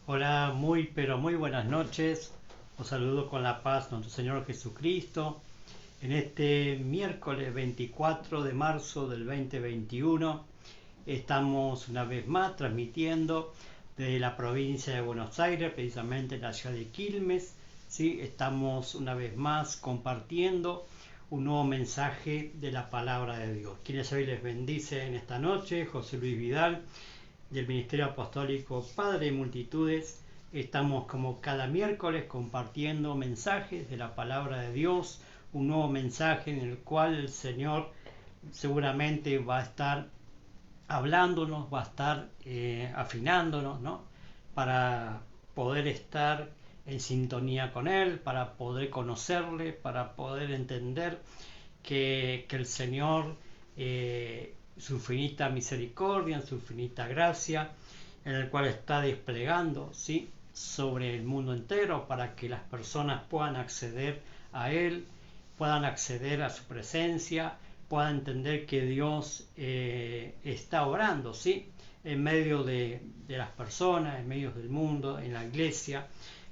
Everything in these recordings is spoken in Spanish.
Hola, muy pero muy buenas noches. Os saludo con la paz de nuestro Señor Jesucristo. En este miércoles 24 de marzo del 2021 estamos una vez más transmitiendo de la provincia de Buenos Aires, precisamente en la ciudad de Quilmes. ¿Sí? Estamos una vez más compartiendo un nuevo mensaje de la palabra de Dios. Quienes hoy les bendice en esta noche, José Luis Vidal, del Ministerio Apostólico Padre de Multitudes. Estamos como cada miércoles compartiendo mensajes de la palabra de Dios, un nuevo mensaje en el cual el Señor seguramente va a estar hablándonos, va a estar afinándonos, ¿no? Para poder estar en sintonía con Él, para poder conocerle, para poder entender que el Señor, su infinita misericordia, su infinita gracia, en el cual está desplegando, ¿sí?, sobre el mundo entero para que las personas puedan acceder a Él, puedan acceder a su presencia, puedan entender que Dios está obrando, ¿sí?, en medio de las personas, en medio del mundo, en la iglesia,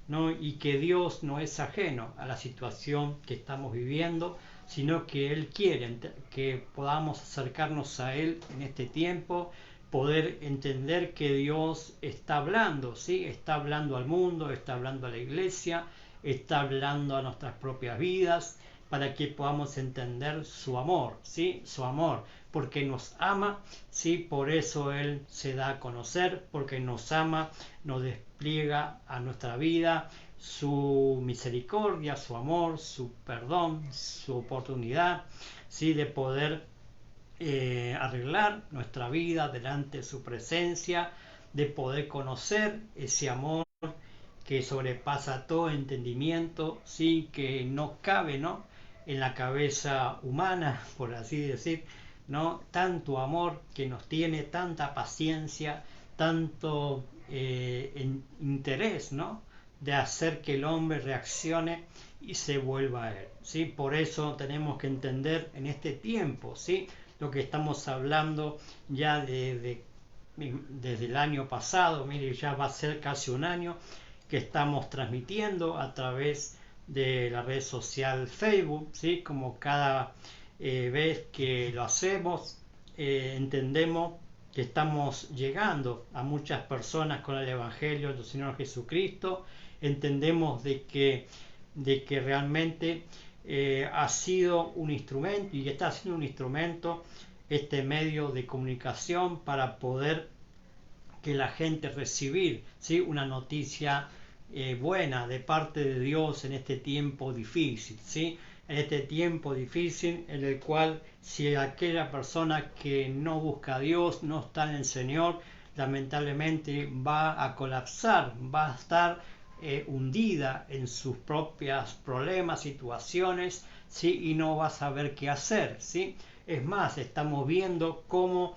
¿no? Y que Dios no es ajeno a la situación que estamos viviendo, sino que Él quiere que podamos acercarnos a Él en este tiempo, poder entender que Dios está hablando, ¿sí? Está hablando al mundo, está hablando a la iglesia, está hablando a nuestras propias vidas, para que podamos entender su amor, ¿sí? Su amor, porque nos ama, ¿sí? Por eso Él se da a conocer, porque nos ama, nos despliega a nuestra vida su misericordia, su amor, su perdón, su oportunidad, ¿sí?, de poder arreglar nuestra vida delante de su presencia, de poder conocer ese amor que sobrepasa todo entendimiento, sí, que no cabe, ¿no?, en la cabeza humana, por así decir, ¿no? Tanto amor que nos tiene, tanta paciencia, tanto interés, ¿no?, de hacer que el hombre reaccione y se vuelva a él, ¿sí? Por eso tenemos que entender en este tiempo, ¿sí?, lo que estamos hablando ya desde el año pasado. Mire, ya va a ser casi un año que estamos transmitiendo a través de la red social Facebook, ¿sí? Como cada vez que lo hacemos, entendemos que estamos llegando a muchas personas con el Evangelio del Señor Jesucristo. Entendemos de que realmente ha sido un instrumento y está siendo un instrumento este medio de comunicación para poder que la gente recibir, ¿sí?, una noticia buena de parte de Dios en este tiempo difícil, ¿sí? En este tiempo difícil en el cual, si aquella persona que no busca a Dios, no está en el Señor, lamentablemente va a colapsar, va a estar hundida en sus propios problemas, situaciones, ¿sí?, y no va a saber qué hacer, ¿sí? Es más, estamos viendo cómo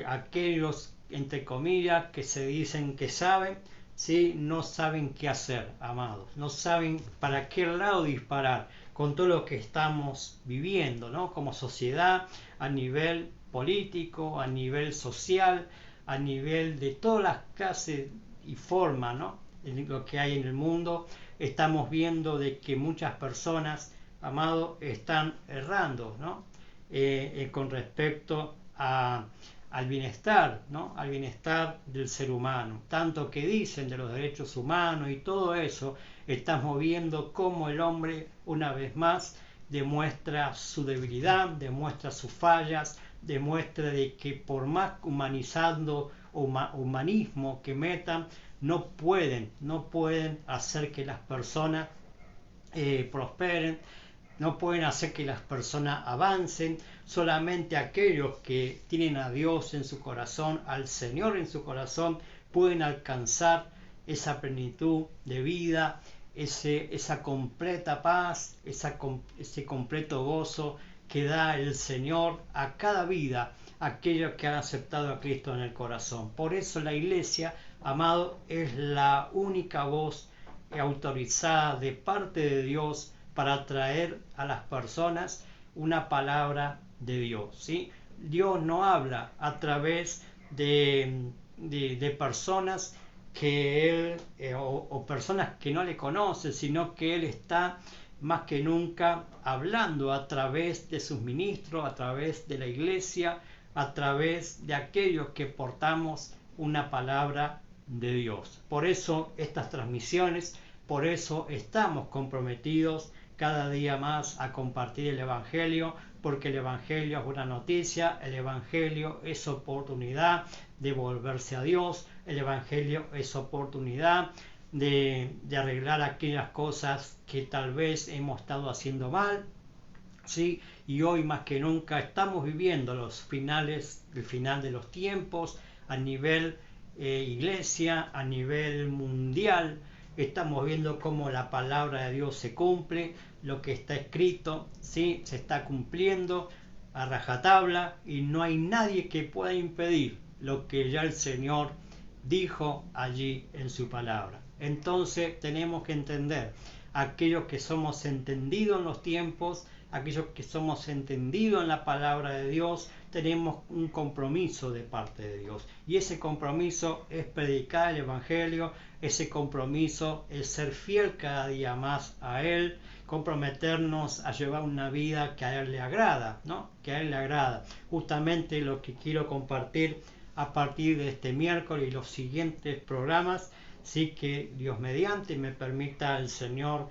aquellos, entre comillas, que se dicen que saben, ¿sí?, no saben qué hacer, amados, no saben para qué lado disparar con todo lo que estamos viviendo, ¿no?, como sociedad, a nivel político, a nivel social, a nivel de todas las clases y formas, ¿no?, en lo que hay en el mundo. Estamos viendo de que muchas personas, amados, están errando, ¿no?, con respecto al bienestar, ¿no?, al bienestar del ser humano, tanto que dicen de los derechos humanos y todo eso. Estamos viendo cómo el hombre una vez más demuestra su debilidad, demuestra sus fallas, demuestra de que por más humanizando o humanismo que metan, no pueden hacer que las personas prosperen, no pueden hacer que las personas avancen. Solamente aquellos que tienen a Dios en su corazón, al Señor en su corazón, pueden alcanzar esa plenitud de vida, esa completa paz, ese completo gozo que da el Señor a cada vida, aquellos que han aceptado a Cristo en el corazón. Por eso la iglesia, amado, es la única voz autorizada de parte de Dios para traer a las personas una palabra de Dios, ¿sí? Dios no habla a través de personas que Él, o personas que no le conocen, sino que Él está más que nunca hablando a través de sus ministros, a través de la iglesia, a través de aquellos que portamos una palabra de Dios. Por eso estas transmisiones, por eso estamos comprometidos cada día más a compartir el Evangelio, porque el Evangelio es una noticia, el Evangelio es oportunidad de volverse a Dios, el Evangelio es oportunidad de arreglar aquellas cosas que tal vez hemos estado haciendo mal, ¿sí? Y hoy más que nunca estamos viviendo el final de los tiempos a nivel iglesia, a nivel mundial. Estamos viendo cómo la palabra de Dios se cumple, lo que está escrito, ¿sí? Se está cumpliendo a rajatabla y no hay nadie que pueda impedir lo que ya el Señor dijo allí en su palabra. Entonces tenemos que entender, aquellos que somos entendidos en los tiempos, aquellos que somos entendidos en la palabra de Dios, tenemos un compromiso de parte de Dios. Y ese compromiso es predicar el Evangelio, ese compromiso es ser fiel cada día más a Él, comprometernos a llevar una vida que a Él le agrada, ¿no? Que a Él le agrada. Justamente lo que quiero compartir a partir de este miércoles y los siguientes programas, sí, que Dios mediante me permita el Señor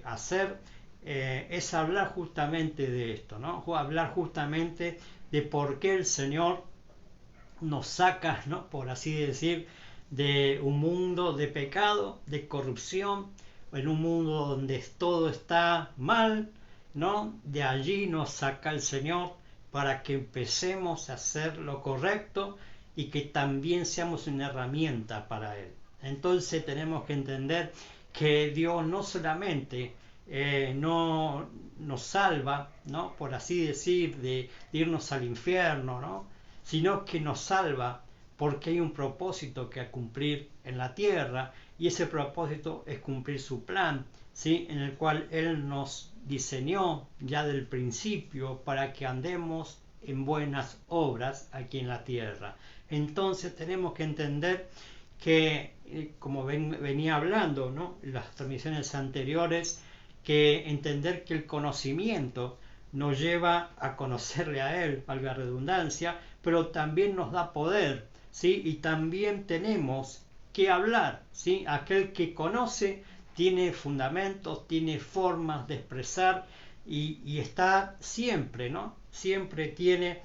hacer, es hablar justamente de esto, ¿no? Hablar justamente de por qué el Señor nos saca, ¿no? Por así decir, de un mundo de pecado, de corrupción, en un mundo donde todo está mal, ¿no? De allí nos saca el Señor para que empecemos a hacer lo correcto y que también seamos una herramienta para Él. Entonces tenemos que entender que Dios no solamente no nos salva, ¿no? Por así decir, de irnos al infierno, ¿no? Sino que nos salva porque hay un propósito que cumplir en la tierra, y ese propósito es cumplir su plan, ¿sí? En el cual Él nos diseñó ya del principio para que andemos en buenas obras aquí en la tierra. Entonces tenemos que entender que, como venía hablando, ¿no? En las transmisiones anteriores, que entender que el conocimiento nos lleva a conocerle a Él, valga la redundancia, pero también nos da poder, ¿sí? Y también tenemos que hablar, ¿sí? Aquel que conoce tiene fundamentos, tiene formas de expresar y está siempre, ¿no? Siempre tiene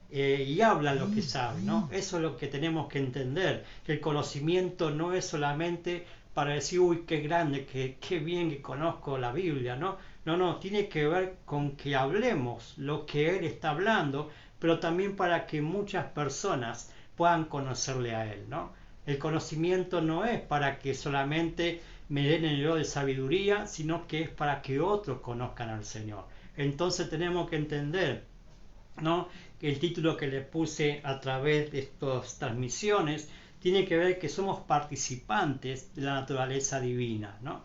y habla lo que sabe, ¿no? Eso es lo que tenemos que entender, que el conocimiento no es solamente para decir, uy, qué grande, qué bien que conozco la Biblia, ¿no? No, tiene que ver con que hablemos lo que Él está hablando, pero también para que muchas personas puedan conocerle a Él, ¿no? El conocimiento no es para que solamente me llenen yo de sabiduría, sino que es para que otros conozcan al Señor. Entonces tenemos que entender, ¿no? Que el título que le puse a través de estas transmisiones tiene que ver que somos participantes de la naturaleza divina, ¿no?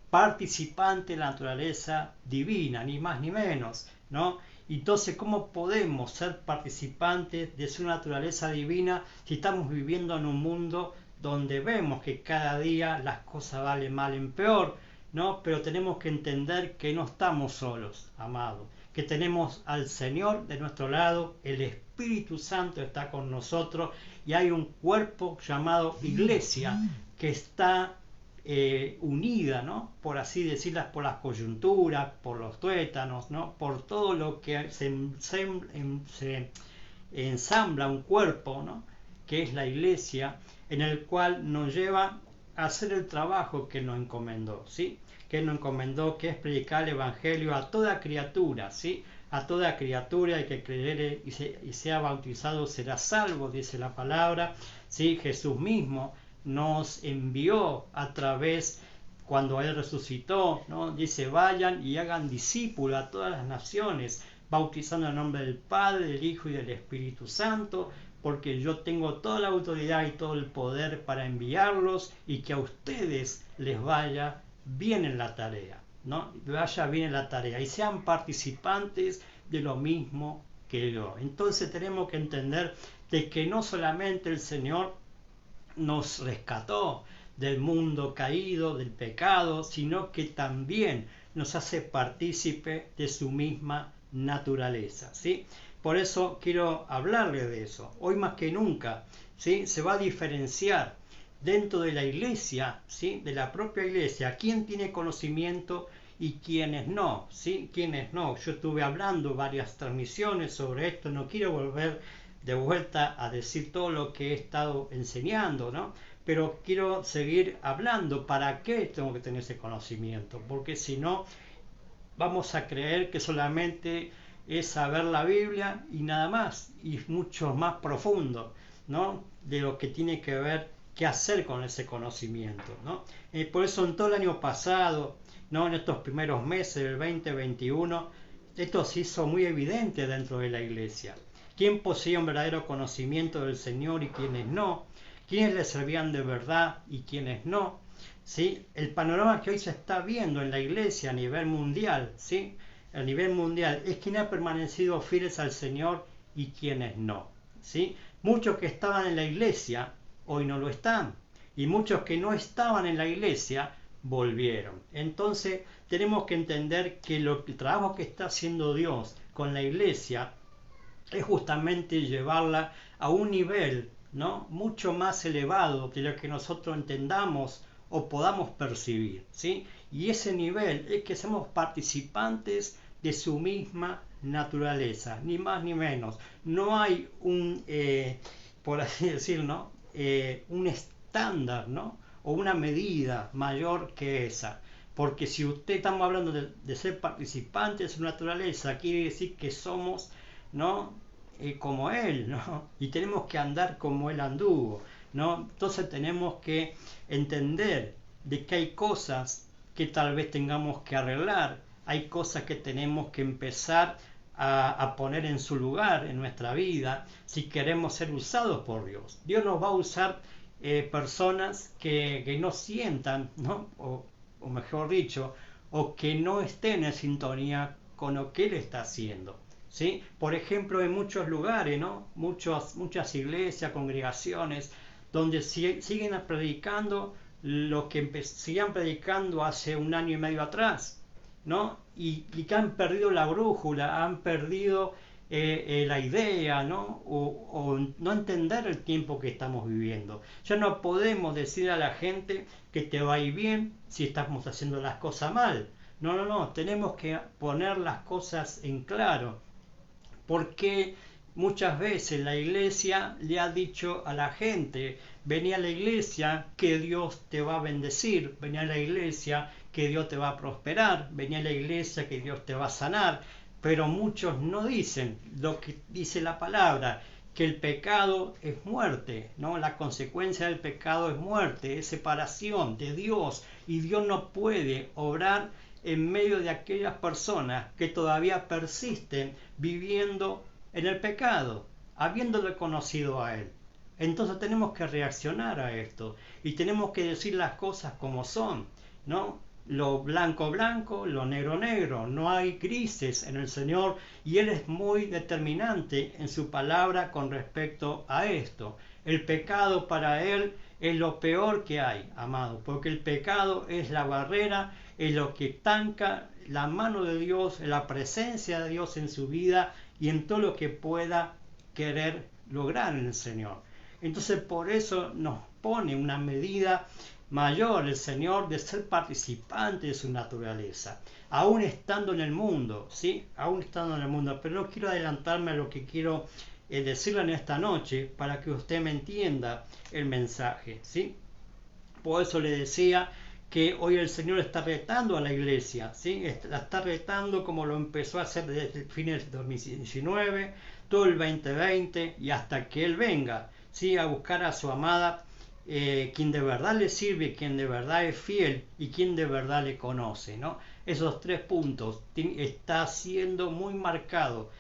Participantes de la naturaleza divina, ni más ni menos, ¿no? Entonces, ¿cómo podemos ser participantes de su naturaleza divina si estamos viviendo en un mundo donde vemos que cada día las cosas van mal en peor, ¿no? Pero tenemos que entender que no estamos solos, amados, que tenemos al Señor de nuestro lado, el Espíritu Santo está con nosotros y hay un cuerpo llamado Iglesia que está unida, ¿no? Por así decirlas, por las coyunturas, por los tuétanos, ¿no? Por todo lo que se ensambla un cuerpo, ¿no? Que es la Iglesia, en el cual nos lleva a hacer el trabajo que nos encomendó, ¿sí? Que nos encomendó, que es predicar el Evangelio a toda criatura, ¿sí? A toda criatura, y que creyere y sea bautizado será salvo, dice la palabra, ¿sí? Jesús mismo nos envió a través, cuando Él resucitó, ¿no? Dice, vayan y hagan discípulos a todas las naciones, bautizando en el nombre del Padre, del Hijo y del Espíritu Santo, porque yo tengo toda la autoridad y todo el poder para enviarlos y que a ustedes les vaya bien en la tarea, ¿no? Vaya bien en la tarea y sean participantes de lo mismo que yo. Entonces tenemos que entender de que no solamente el Señor nos rescató del mundo caído, del pecado, sino que también nos hace partícipe de su misma naturaleza, ¿sí? Por eso quiero hablarle de eso. Hoy más que nunca, ¿sí? Se va a diferenciar dentro de la iglesia, ¿sí? De la propia iglesia, quién tiene conocimiento y quiénes no, ¿sí? Quiénes no. Yo estuve hablando varias transmisiones sobre esto, no quiero volver de vuelta a decir todo lo que he estado enseñando, ¿no? Pero quiero seguir hablando. ¿Para qué tengo que tener ese conocimiento? Porque si no, vamos a creer que solamente es saber la Biblia y nada más, y mucho más profundo, ¿no? De lo que tiene que ver qué hacer con ese conocimiento, ¿no? Por eso en todo el año pasado, ¿no? En estos primeros meses del 2021, esto se hizo muy evidente dentro de la iglesia. ¿Quién poseía un verdadero conocimiento del Señor y quiénes no? ¿Quiénes le servían de verdad y quiénes no? ¿Sí? El panorama que hoy se está viendo en la iglesia a nivel mundial, ¿sí? A nivel mundial, es quién ha permanecido fieles al Señor y quiénes no, ¿sí? Muchos que estaban en la iglesia hoy no lo están, y muchos que no estaban en la iglesia volvieron. Entonces tenemos que entender que el trabajo que está haciendo Dios con la iglesia es justamente llevarla a un nivel, ¿no? Mucho más elevado de lo que nosotros entendamos o podamos percibir, ¿sí? Y ese nivel es que somos participantes de su misma naturaleza, ni más ni menos. No hay un, por así decirlo, ¿no? Un estándar, ¿no? O una medida mayor que esa. Porque si usted estamos hablando de ser participantes de su naturaleza, quiere decir que somos, ¿no? Como él, ¿no? Y tenemos que andar como él anduvo, ¿no? Entonces tenemos que entender de que hay cosas que tal vez tengamos que arreglar, hay cosas que tenemos que empezar a poner en su lugar en nuestra vida si queremos ser usados por Dios. Dios nos va a usar personas que no sientan, ¿no? O mejor dicho, o que no estén en sintonía con lo que Él está haciendo, ¿sí? Por ejemplo, en muchos lugares, ¿no? Muchas iglesias, congregaciones, donde siguen predicando lo que siguen predicando hace un año y medio atrás, ¿no? Y que han perdido la brújula, han perdido la idea, ¿no? O no entender el tiempo que estamos viviendo. Ya no podemos decir a la gente que te va a ir bien si estamos haciendo las cosas mal. No, no, no, tenemos que poner las cosas en claro, porque muchas veces la iglesia le ha dicho a la gente: vení a la iglesia que Dios te va a bendecir, vení a la iglesia que Dios te va a prosperar, vení a la iglesia que Dios te va a sanar. Pero muchos no dicen lo que dice la palabra, que el pecado es muerte, ¿no? La consecuencia del pecado es muerte, es separación de Dios, y Dios no puede obrar en medio de aquellas personas que todavía persisten viviendo en el pecado, habiéndole conocido a Él. Entonces tenemos que reaccionar a esto y tenemos que decir las cosas como son, ¿no? Lo blanco blanco, lo negro negro, no hay grises en el Señor, y Él es muy determinante en su palabra con respecto a esto. El pecado para Él es lo peor que hay, amado, porque el pecado es la barrera, es lo que tanca la mano de Dios, la presencia de Dios en su vida y en todo lo que pueda querer lograr en el Señor. Entonces por eso nos pone una medida mayor el Señor de ser participante de su naturaleza, aún estando en el mundo, ¿sí? Aún estando en el mundo. Pero no quiero adelantarme a lo que quiero decirle en esta noche para que usted me entienda el mensaje, ¿sí? Por eso le decía que hoy el Señor está retando a la iglesia, ¿sí? La está retando como lo empezó a hacer desde el fin del 2019, todo el 2020 y hasta que Él venga, ¿sí? A buscar a su amada, quien de verdad le sirve, quien de verdad es fiel y quien de verdad le conoce, ¿no? Esos tres puntos está siendo muy marcado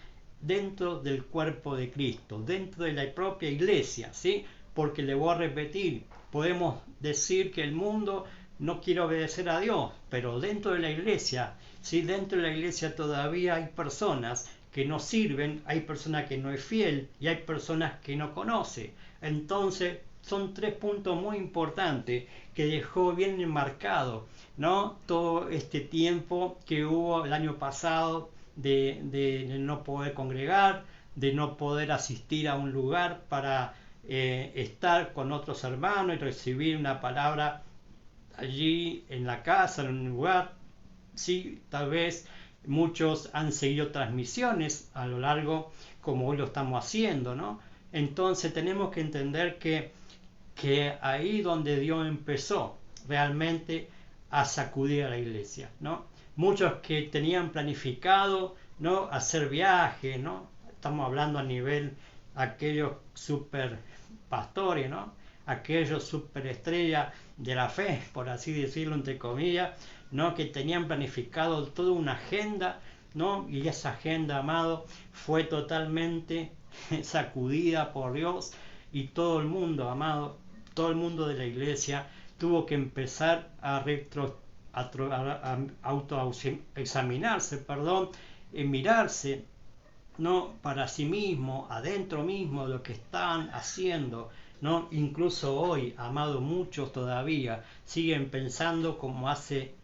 dentro del cuerpo de Cristo, dentro de la propia iglesia, ¿sí? Porque le voy a repetir, podemos decir que el mundo no quiere obedecer a Dios, pero dentro de la iglesia, ¿sí? Dentro de la iglesia todavía hay personas que no sirven, hay personas que no es fiel y hay personas que no conoce. Entonces son 3 puntos muy importantes que dejó bien enmarcado, ¿no? Todo este tiempo que hubo el año pasado de no poder congregar, de no poder asistir a un lugar para estar con otros hermanos y recibir una palabra allí en la casa, en un lugar. Sí, tal vez muchos han seguido transmisiones a lo largo como hoy lo estamos haciendo, ¿no? Entonces tenemos que entender que ahí donde Dios empezó realmente a sacudir a la iglesia, ¿no? Muchos que tenían planificado, ¿no?, hacer viajes, ¿no? Estamos hablando a nivel aquellos super pastores, ¿no? Aquellos superestrellas de la fe, por así decirlo, entre comillas, ¿no?, que tenían planificado toda una agenda, ¿no? Y esa agenda, amado, fue totalmente sacudida por Dios, y todo el mundo, amado, todo el mundo de la iglesia tuvo que empezar a autoexaminarse, mirarse, ¿no?, para sí mismo, adentro mismo, lo que están haciendo, ¿no? Incluso hoy, amado, muchos todavía siguen pensando como hace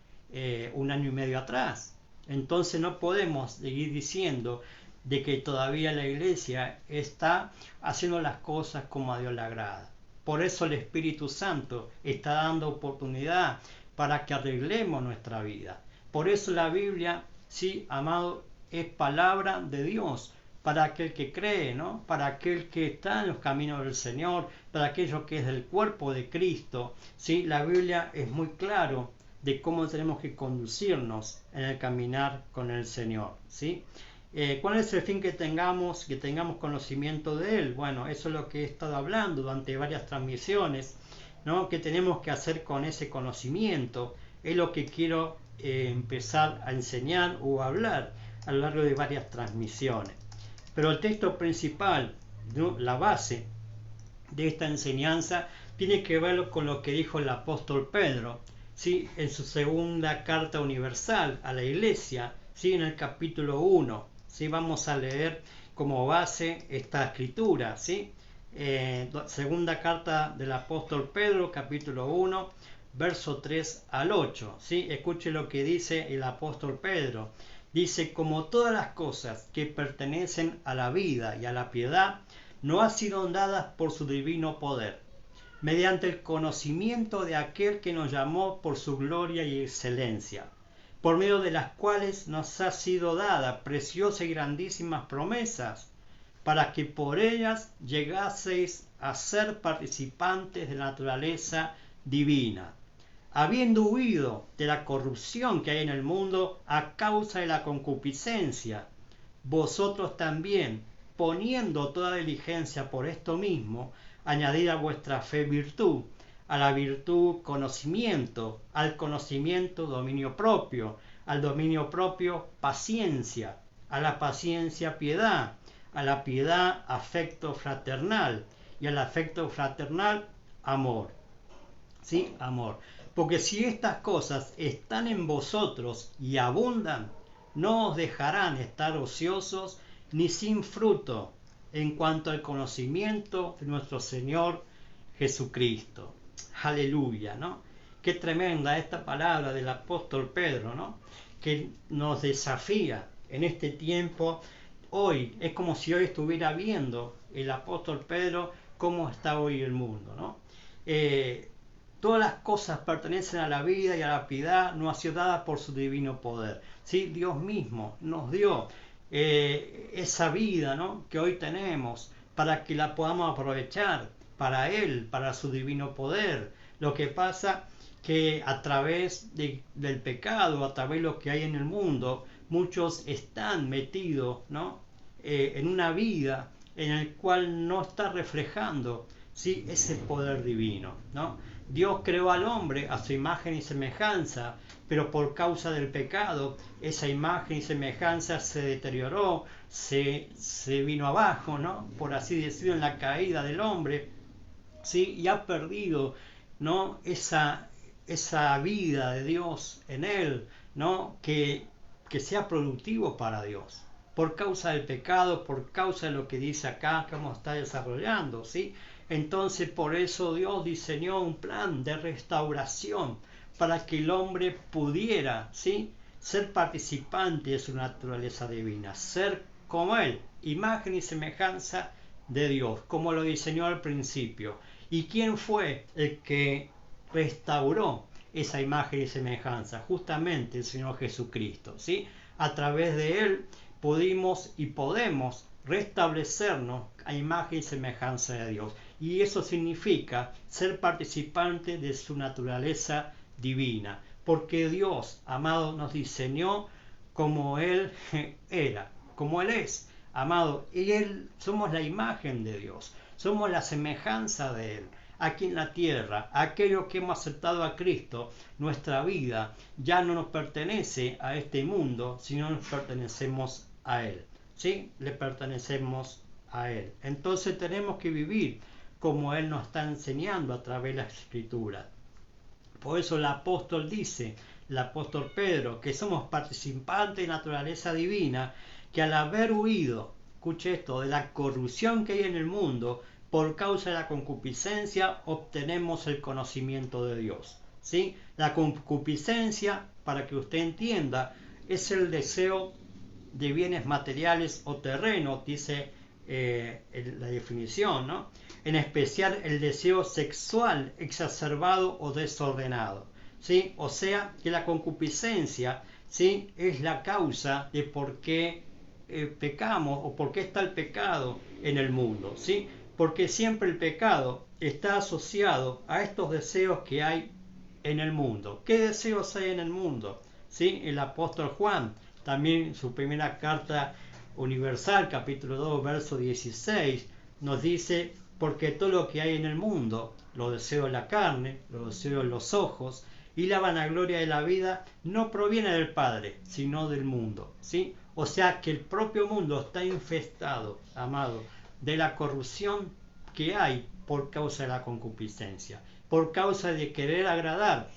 1 año y medio atrás. Entonces no podemos seguir diciendo de que todavía la iglesia está haciendo las cosas como a Dios le agrada. Por eso el Espíritu Santo está dando oportunidad para que arreglemos nuestra vida. Por eso la Biblia, sí, amado, es palabra de Dios para aquel que cree, ¿no? Para aquel que está en los caminos del Señor, para aquello que es del cuerpo de Cristo. ¿Sí? La Biblia es muy claro de cómo tenemos que conducirnos en el caminar con el Señor, ¿sí? ¿Cuál es el fin? Que tengamos conocimiento de Él. Bueno, eso es lo que he estado hablando durante varias transmisiones, ¿no? Que tenemos que hacer con ese conocimiento. Es lo que quiero empezar a enseñar o a hablar a lo largo de varias transmisiones. Pero el texto principal, ¿no?, la base de esta enseñanza, tiene que ver con lo que dijo el apóstol Pedro, ¿sí?, en su segunda carta universal a la iglesia, ¿sí?, en el capítulo 1. ¿Sí? Vamos a leer como base esta escritura, ¿sí? Segunda carta del apóstol Pedro, capítulo 1, verso 3 al 8. ¿Sí? Escuche lo que dice el apóstol Pedro. Dice: como todas las cosas que pertenecen a la vida y a la piedad, no han sido dadas por su divino poder, mediante el conocimiento de aquel que nos llamó por su gloria y excelencia, por medio de las cuales nos ha sido dada preciosas y grandísimas promesas, para que por ellas llegaseis a ser participantes de la naturaleza divina, habiendo huido de la corrupción que hay en el mundo a causa de la concupiscencia. Vosotros también, poniendo toda diligencia por esto mismo, añadid a vuestra fe virtud, a la virtud conocimiento, al conocimiento dominio propio, al dominio propio paciencia, a la paciencia piedad, a la piedad afecto fraternal, y al afecto fraternal amor. ¿Sí? Amor. Porque si estas cosas están en vosotros y abundan, no os dejarán estar ociosos ni sin fruto en cuanto al conocimiento de nuestro Señor Jesucristo. Aleluya, ¿no? Qué tremenda esta palabra del apóstol Pedro, ¿no? Que nos desafía en este tiempo. Hoy es como si hoy estuviera viendo el apóstol Pedro cómo está hoy el mundo, ¿no? Todas las cosas pertenecen a la vida y a la piedad, no ha sido dada por su divino poder. ¿Sí? Dios mismo nos dio esa vida, ¿no?, que hoy tenemos, para que la podamos aprovechar para Él, para su divino poder. Lo que pasa que a través del pecado, a través de lo que hay en el mundo, muchos están metidos, ¿no?, en una vida en el cual no está reflejando, ¿sí?, ese poder divino, ¿no? Dios creó al hombre a su imagen y semejanza, pero por causa del pecado, esa imagen y semejanza se deterioró, se vino abajo, ¿no?, por así decirlo, en la caída del hombre, ¿sí?, y ha perdido, ¿no?, esa vida de Dios en él, ¿no?, que sea productivo para Dios. Por causa del pecado, por causa de lo que dice acá, que vamos a estar desarrollando, ¿sí? Entonces por eso Dios diseñó un plan de restauración para que el hombre pudiera, ¿sí?, ser participante de su naturaleza divina, ser como Él, imagen y semejanza de Dios, como lo diseñó al principio. ¿Y quién fue el que restauró esa imagen y semejanza? Justamente el Señor Jesucristo, ¿sí? A través de Él pudimos y podemos restablecernos a imagen y semejanza de Dios. Y eso significa ser participante de su naturaleza divina, porque Dios, amado, nos diseñó como Él era, como Él es, amado, y Él, somos la imagen de Dios, somos la semejanza de Él. Aquí en la tierra, aquellos que hemos aceptado a Cristo, nuestra vida ya no nos pertenece a este mundo, sino nos pertenecemos a Él, ¿sí? Le pertenecemos a Él. Entonces tenemos que vivir como Él nos está enseñando a través de las Escrituras. Por eso el apóstol dice, el apóstol Pedro, que somos participantes de naturaleza divina, que al haber huido, escuche esto, de la corrupción que hay en el mundo, por causa de la concupiscencia obtenemos el conocimiento de Dios, ¿sí? La concupiscencia, para que usted entienda, es el deseo de bienes materiales o terrenos, dice la definición, ¿no? En especial el deseo sexual exacerbado o desordenado, ¿sí? O sea que la concupiscencia, ¿sí?, es la causa de por qué pecamos o por qué está el pecado en el mundo, ¿sí? Porque siempre el pecado está asociado a estos deseos que hay en el mundo. ¿Qué deseos hay en el mundo? ¿Sí? El apóstol Juan, también en su primera carta universal, capítulo 2, verso 16, nos dice, porque todo lo que hay en el mundo, los deseos de la carne, los deseos de los ojos y la vanagloria de la vida, no proviene del Padre, sino del mundo, ¿sí? O sea que el propio mundo está infestado, amado, de la corrupción que hay por causa de la concupiscencia, por causa de querer agradar,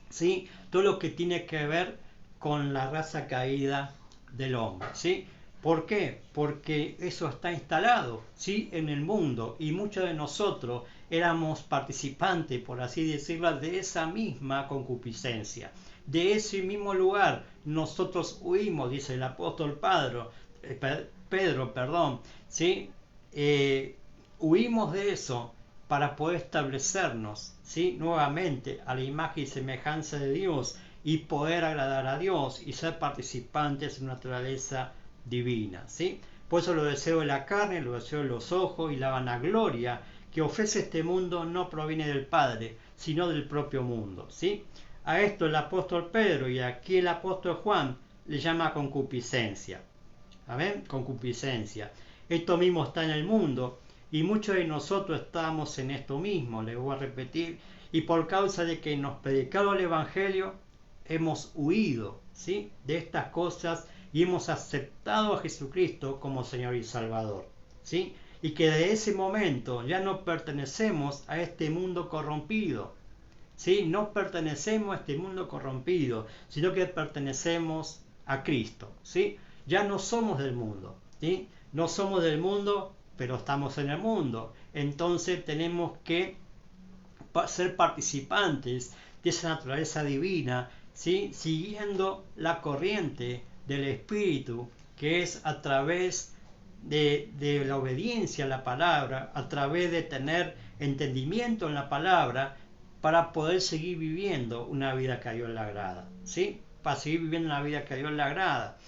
¿sí?, todo lo que tiene que ver con la raza caída del hombre, ¿sí? ¿Por qué? Porque eso está instalado, ¿sí?, en el mundo, y muchos de nosotros éramos participantes, por así decirlo, de esa misma concupiscencia. De ese mismo lugar nosotros huimos, dice el apóstol Pedro, ¿sí? Huimos de eso para poder establecernos, ¿sí?, nuevamente a la imagen y semejanza de Dios y poder agradar a Dios y ser participantes de su naturaleza divina, ¿sí? Por eso los deseos de la carne, los deseos de los ojos y la vanagloria que ofrece este mundo no proviene del Padre, sino del propio mundo, ¿sí? A esto el apóstol Pedro y aquí el apóstol Juan le llama concupiscencia. ¿Amén? Concupiscencia. Esto mismo está en el mundo y muchos de nosotros estamos en esto mismo, le voy a repetir, y por causa de que nos predicaron el Evangelio, hemos huido, ¿sí?, de estas cosas y hemos aceptado a Jesucristo como Señor y Salvador, ¿sí? Y que de ese momento ya no pertenecemos a este mundo corrompido, ¿sí? No pertenecemos a este mundo corrompido, sino que pertenecemos a Cristo, ¿sí? Ya no somos del mundo, ¿sí? No somos del mundo, pero estamos en el mundo. Entonces tenemos que ser participantes de esa naturaleza divina, ¿sí?, siguiendo la corriente del Espíritu, que es a través de la obediencia a la palabra, a través de tener entendimiento en la palabra, para poder seguir viviendo una vida que a Dios le agrada, ¿sí? Para seguir viviendo una vida que a Dios le agrada,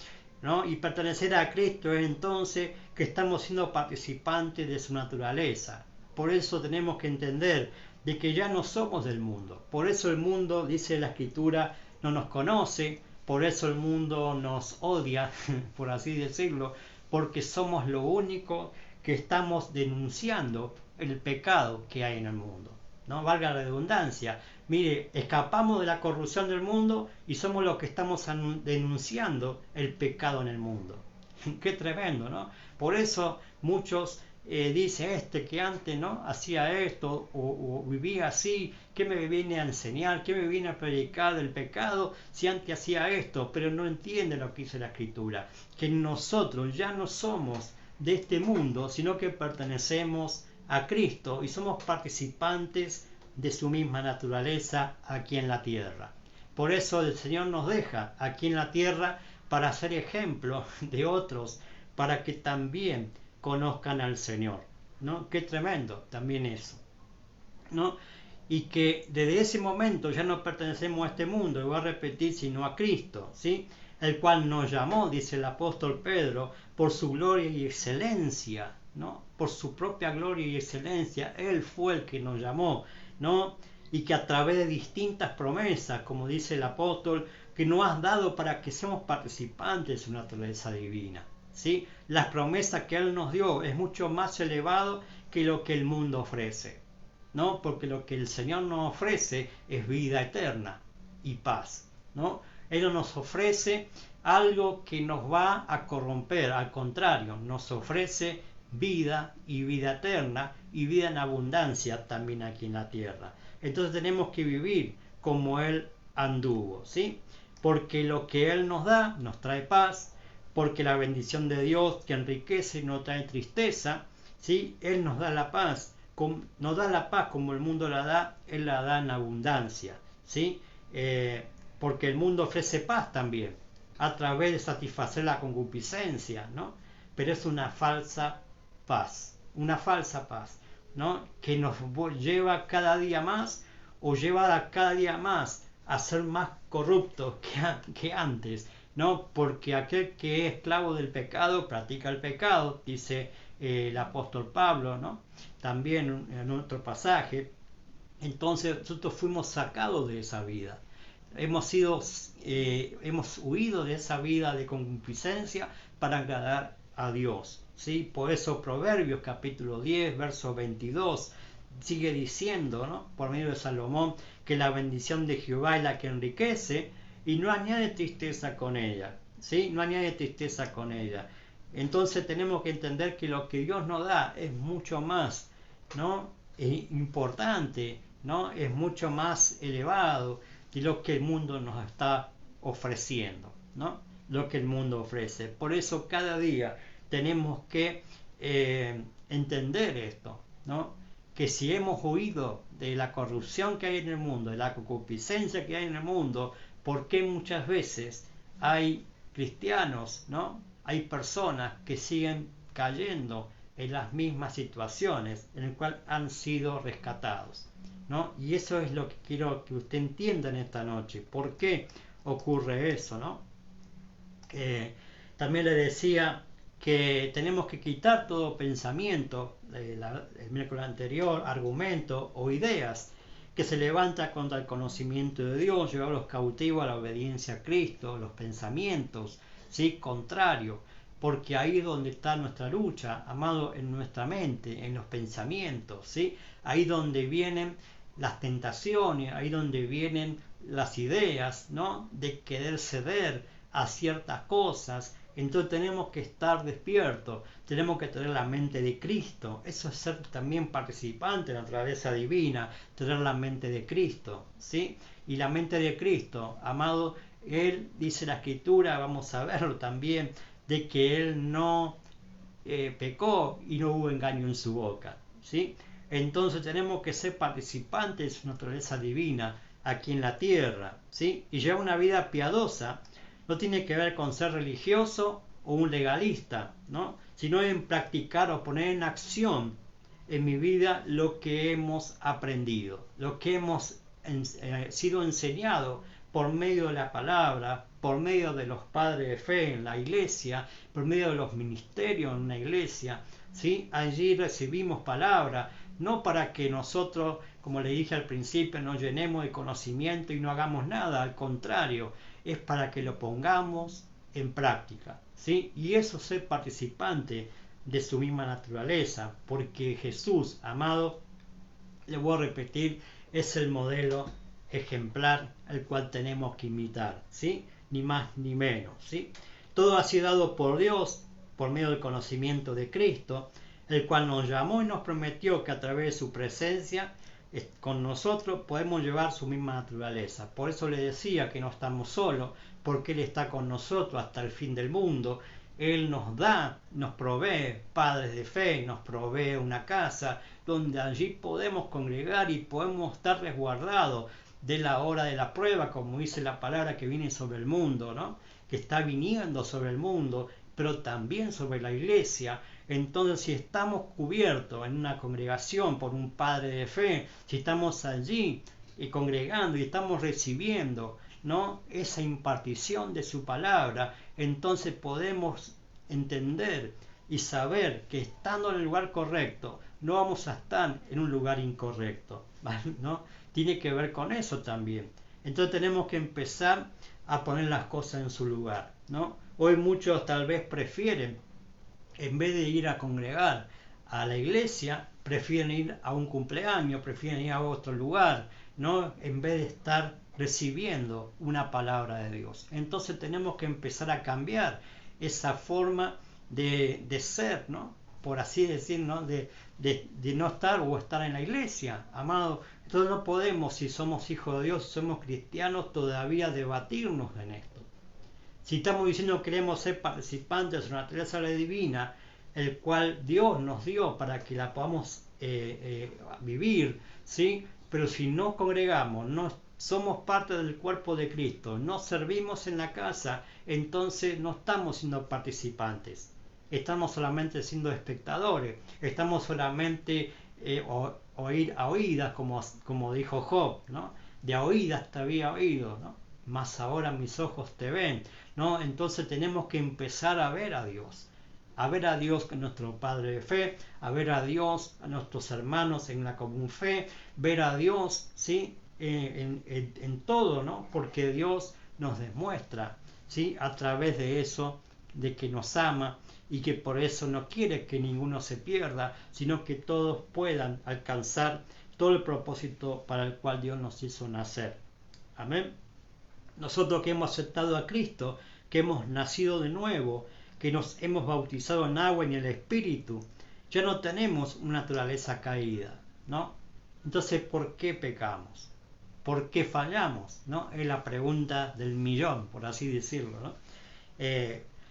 ¿no? Y pertenecer a Cristo es entonces que estamos siendo participantes de su naturaleza. Por eso tenemos que entender de que ya no somos del mundo. Por eso el mundo, dice la Escritura, no nos conoce. Por eso el mundo nos odia, por así decirlo, porque somos lo único que estamos denunciando el pecado que hay en el mundo. No valga la redundancia. Mire, escapamos de la corrupción del mundo y somos los que estamos denunciando el pecado en el mundo. Qué tremendo, ¿no? Por eso muchos dicen que antes, ¿no?, hacía esto o vivía así, ¿qué me viene a enseñar? ¿Qué me viene a predicar del pecado si antes hacía esto? Pero no entiende lo que dice la Escritura, que nosotros ya no somos de este mundo, sino que pertenecemos a Cristo y somos participantes de su misma naturaleza aquí en la tierra. Por eso el Señor nos deja aquí en la tierra para ser ejemplo de otros, para que también conozcan al Señor, ¿no? Qué tremendo también eso, ¿no? Y que desde ese momento ya no pertenecemos a este mundo, y voy a repetir, sino a Cristo, ¿sí? El cual nos llamó, dice el apóstol Pedro, por su gloria y excelencia, ¿no? Por su propia gloria y excelencia, Él fue el que nos llamó, ¿no? Y que a través de distintas promesas, como dice el apóstol, que nos has dado para que seamos participantes de su naturaleza divina, ¿sí? Las promesas que Él nos dio es mucho más elevado que lo que el mundo ofrece, ¿no? Porque lo que el Señor nos ofrece es vida eterna y paz, ¿no? Él no nos ofrece algo que nos va a corromper, al contrario, nos ofrece vida y vida eterna y vida en abundancia también aquí en la tierra. Entonces tenemos que vivir como Él anduvo, ¿sí? Porque lo que Él nos da nos trae paz, porque la bendición de Dios que enriquece y no trae tristeza, ¿sí? Él nos da la paz, nos da la paz como el mundo la da, Él la da en abundancia, ¿sí? Porque el mundo ofrece paz también, a través de satisfacer la concupiscencia, ¿no? Pero es una falsa paz, ¿no? Que nos lleva cada día más, o lleva cada día más a ser más corruptos que antes, ¿no? Porque aquel que es esclavo del pecado practica el pecado, dice el apóstol Pablo, ¿no? También en otro pasaje. Entonces nosotros fuimos sacados de esa vida. Hemos huido de esa vida de concupiscencia para agradar a Dios, ¿sí? Por eso Proverbios capítulo 10, verso 22 sigue diciendo, ¿no? Por medio de Salomón, que la bendición de Jehová es la que enriquece y no añade tristeza con ella, ¿sí? No añade tristeza con ella. Entonces tenemos que entender que lo que Dios nos da es mucho más, ¿no? Importante, ¿no? Es mucho más elevado de lo que el mundo nos está ofreciendo, ¿no? Lo que el mundo ofrece. Por eso cada día tenemos que entender esto, ¿no? Que si hemos huido de la corrupción que hay en el mundo, de la concupiscencia que hay en el mundo, ¿por qué muchas veces hay cristianos, ¿no? Hay personas que siguen cayendo en las mismas situaciones en las cuales han sido rescatados, ¿no? Y eso es lo que quiero que usted entienda en esta noche. ¿Por qué ocurre eso, no? También le decía que tenemos que quitar todo pensamiento, el miércoles anterior, argumento o ideas que se levanta contra el conocimiento de Dios, llevarlos cautivos a la obediencia a Cristo, los pensamientos, ¿sí? Contrarios, porque ahí es donde está nuestra lucha, amado, en nuestra mente, en los pensamientos, ¿sí? Ahí donde vienen las tentaciones, ahí donde vienen las ideas, ¿no? De querer ceder a ciertas cosas. Entonces tenemos que estar despiertos, tenemos que tener la mente de Cristo. Eso es ser también participante de la naturaleza divina, tener la mente de Cristo, ¿sí? Y la mente de Cristo, amado, Él dice la Escritura, vamos a verlo también, de que Él no pecó y no hubo engaño en su boca, ¿sí? Entonces tenemos que ser participantes de su naturaleza divina aquí en la tierra, ¿sí? Y llevar una vida piadosa no tiene que ver con ser religioso o un legalista, ¿no? Sino en practicar o poner en acción en mi vida lo que hemos aprendido, lo que hemos sido enseñado por medio de la palabra, por medio de los padres de fe en la iglesia, por medio de los ministerios en una iglesia, ¿sí? Allí recibimos palabra, no para que nosotros, como le dije al principio, nos llenemos de conocimiento y no hagamos nada, al contrario, es para que lo pongamos en práctica, ¿sí? Y eso es ser participante de su misma naturaleza, porque Jesús, amado, le voy a repetir, es el modelo ejemplar al cual tenemos que imitar, ¿sí? Ni más ni menos, ¿sí? Todo ha sido dado por Dios por medio del conocimiento de Cristo, el cual nos llamó y nos prometió que a través de su presencia con nosotros podemos llevar su misma naturaleza. Por eso le decía que no estamos solos, porque Él está con nosotros hasta el fin del mundo. Él nos da, nos provee padres de fe, nos provee una casa donde allí podemos congregar y podemos estar resguardados de la hora de la prueba, como dice la palabra que viene sobre el mundo, ¿no? Que está viniendo sobre el mundo, pero también sobre la iglesia. Entonces, si estamos cubiertos en una congregación por un padre de fe, si estamos allí congregando y estamos recibiendo, ¿no?, esa impartición de su palabra, entonces podemos entender y saber que estando en el lugar correcto no vamos a estar en un lugar incorrecto, ¿no? Tiene que ver con eso también. Entonces tenemos que empezar a poner las cosas en su lugar, ¿no? Hoy muchos tal vez prefieren, en vez de ir a congregar a la iglesia, prefieren ir a un cumpleaños, prefieren ir a otro lugar, ¿no?, en vez de estar recibiendo una palabra de Dios. Entonces tenemos que empezar a cambiar esa forma de ser, ¿no?, por así decir, ¿no?, de no estar o estar en la iglesia, amado. Entonces no podemos, si somos hijos de Dios, si somos cristianos, todavía debatirnos en esto. Si estamos diciendo que queremos ser participantes de la naturaleza divina, el cual Dios nos dio para que la podamos vivir, ¿sí? Pero si no congregamos, no somos parte del cuerpo de Cristo, no servimos en la casa, entonces no estamos siendo participantes, estamos solamente siendo espectadores, estamos solamente oír a oídas, como dijo Job, ¿no? De a oídas te había oído, ¿no?, mas ahora mis ojos te ven, ¿no? Entonces tenemos que empezar a ver a Dios nuestro Padre de fe, a ver a Dios, a nuestros hermanos en la común fe, ver a Dios, ¿sí?, en todo, ¿no?, porque Dios nos demuestra, ¿sí?, a través de eso, de que nos ama y que por eso no quiere que ninguno se pierda, sino que todos puedan alcanzar todo el propósito para el cual Dios nos hizo nacer. Amén. Nosotros que hemos aceptado a Cristo, que hemos nacido de nuevo, que nos hemos bautizado en agua y en el Espíritu, ya no tenemos una naturaleza caída, ¿no? Entonces, ¿por qué pecamos? ¿Por qué fallamos? ¿No? Es la pregunta del millón, por así decirlo, ¿no?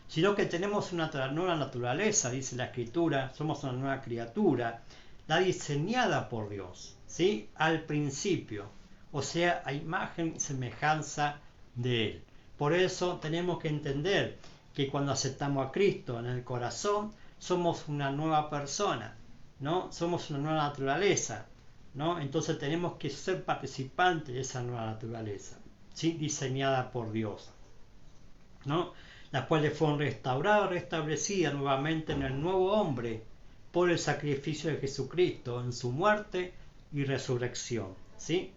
Sino que tenemos una nueva naturaleza, dice la Escritura, somos una nueva criatura, la diseñada por Dios, ¿sí?, al principio, o sea, a imagen y semejanza de Él. Por eso tenemos que entender que cuando aceptamos a Cristo en el corazón, somos una nueva persona, ¿no? Somos una nueva naturaleza, ¿no? Entonces tenemos que ser participantes de esa nueva naturaleza, ¿sí?, diseñada por Dios, ¿no?, las cuales fueron restauradas, restablecidas nuevamente en el nuevo hombre por el sacrificio de Jesucristo en su muerte y resurrección, ¿sí?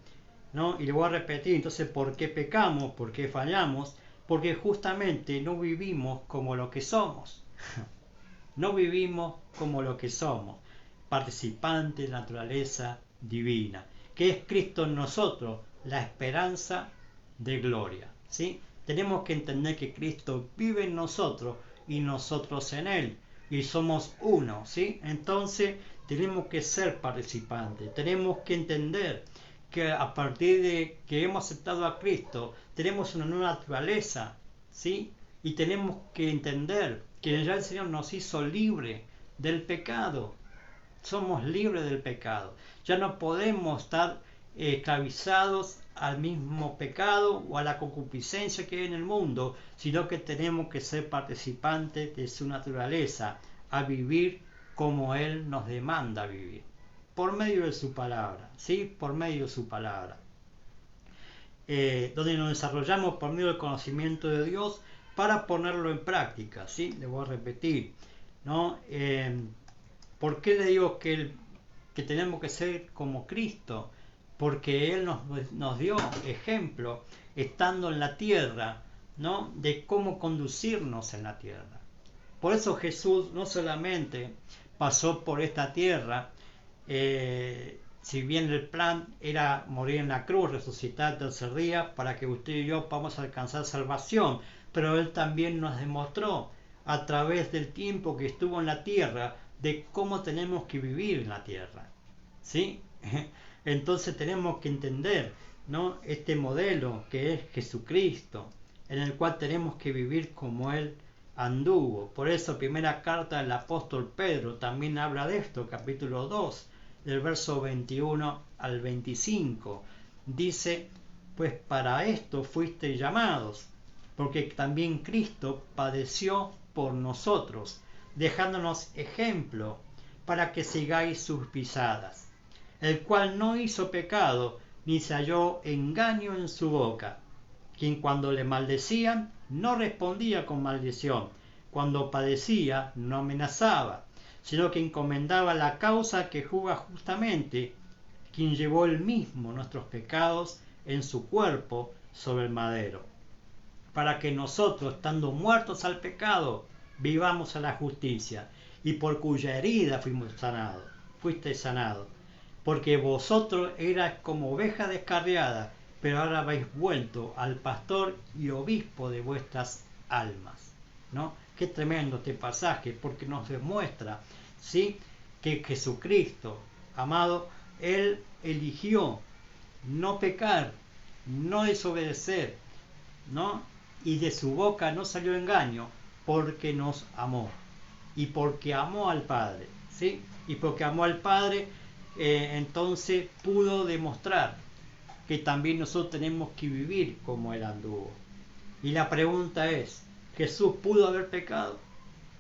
¿No? Y le voy a repetir, entonces, ¿por qué pecamos? ¿Por qué fallamos? Porque justamente no vivimos como lo que somos. No vivimos como lo que somos, participantes de la naturaleza divina, que es Cristo en nosotros, la esperanza de gloria, ¿sí? Tenemos que entender que Cristo vive en nosotros y nosotros en Él, y somos uno, ¿sí? Entonces tenemos que ser participantes, tenemos que entender que a partir de que hemos aceptado a Cristo, tenemos una nueva naturaleza, ¿sí? Y tenemos que entender que ya el Señor nos hizo libre del pecado. Somos libres del pecado. Ya no podemos estar esclavizados al mismo pecado o a la concupiscencia que hay en el mundo, sino que tenemos que ser participantes de su naturaleza, a vivir como Él nos demanda vivir, por medio de su palabra, ¿sí? Por medio de su palabra. Donde nos desarrollamos por medio del conocimiento de Dios para ponerlo en práctica, ¿sí? Le voy a repetir, ¿no? ¿Por qué le digo que tenemos que ser como Cristo? Porque Él nos dio ejemplo, estando en la tierra, ¿no?, de cómo conducirnos en la tierra. Por eso Jesús no solamente pasó por esta tierra, si bien el plan era morir en la cruz, resucitar el tercer día, para que usted y yo podamos alcanzar salvación, pero Él también nos demostró a través del tiempo que estuvo en la tierra de cómo tenemos que vivir en la tierra, ¿sí? Entonces tenemos que entender, ¿no?, este modelo que es Jesucristo, en el cual tenemos que vivir como Él anduvo. Por eso primera carta del apóstol Pedro también habla de esto, capítulo 2, del verso 21 al 25. Dice, pues para esto fuisteis llamados, porque también Cristo padeció por nosotros, dejándonos ejemplo para que sigáis sus pisadas, el cual no hizo pecado, ni se halló engaño en su boca, quien cuando le maldecían no respondía con maldición, cuando padecía no amenazaba, sino que encomendaba la causa que juzga justamente, quien llevó él mismo nuestros pecados en su cuerpo sobre el madero, para que nosotros, estando muertos al pecado, vivamos a la justicia, y por cuya herida fuisteis sanados, porque vosotros erais como ovejas descarriadas, pero ahora habéis vuelto al pastor y obispo de vuestras almas, ¿no? Qué tremendo este pasaje, porque nos demuestra, ¿sí?, que Jesucristo, amado, Él eligió no pecar, no desobedecer, ¿no? Y de su boca no salió engaño, porque nos amó. Y porque amó al Padre, ¿sí? Y porque amó al Padre, entonces pudo demostrar que también nosotros tenemos que vivir como Él anduvo. Y la pregunta es, ¿Jesús pudo haber pecado?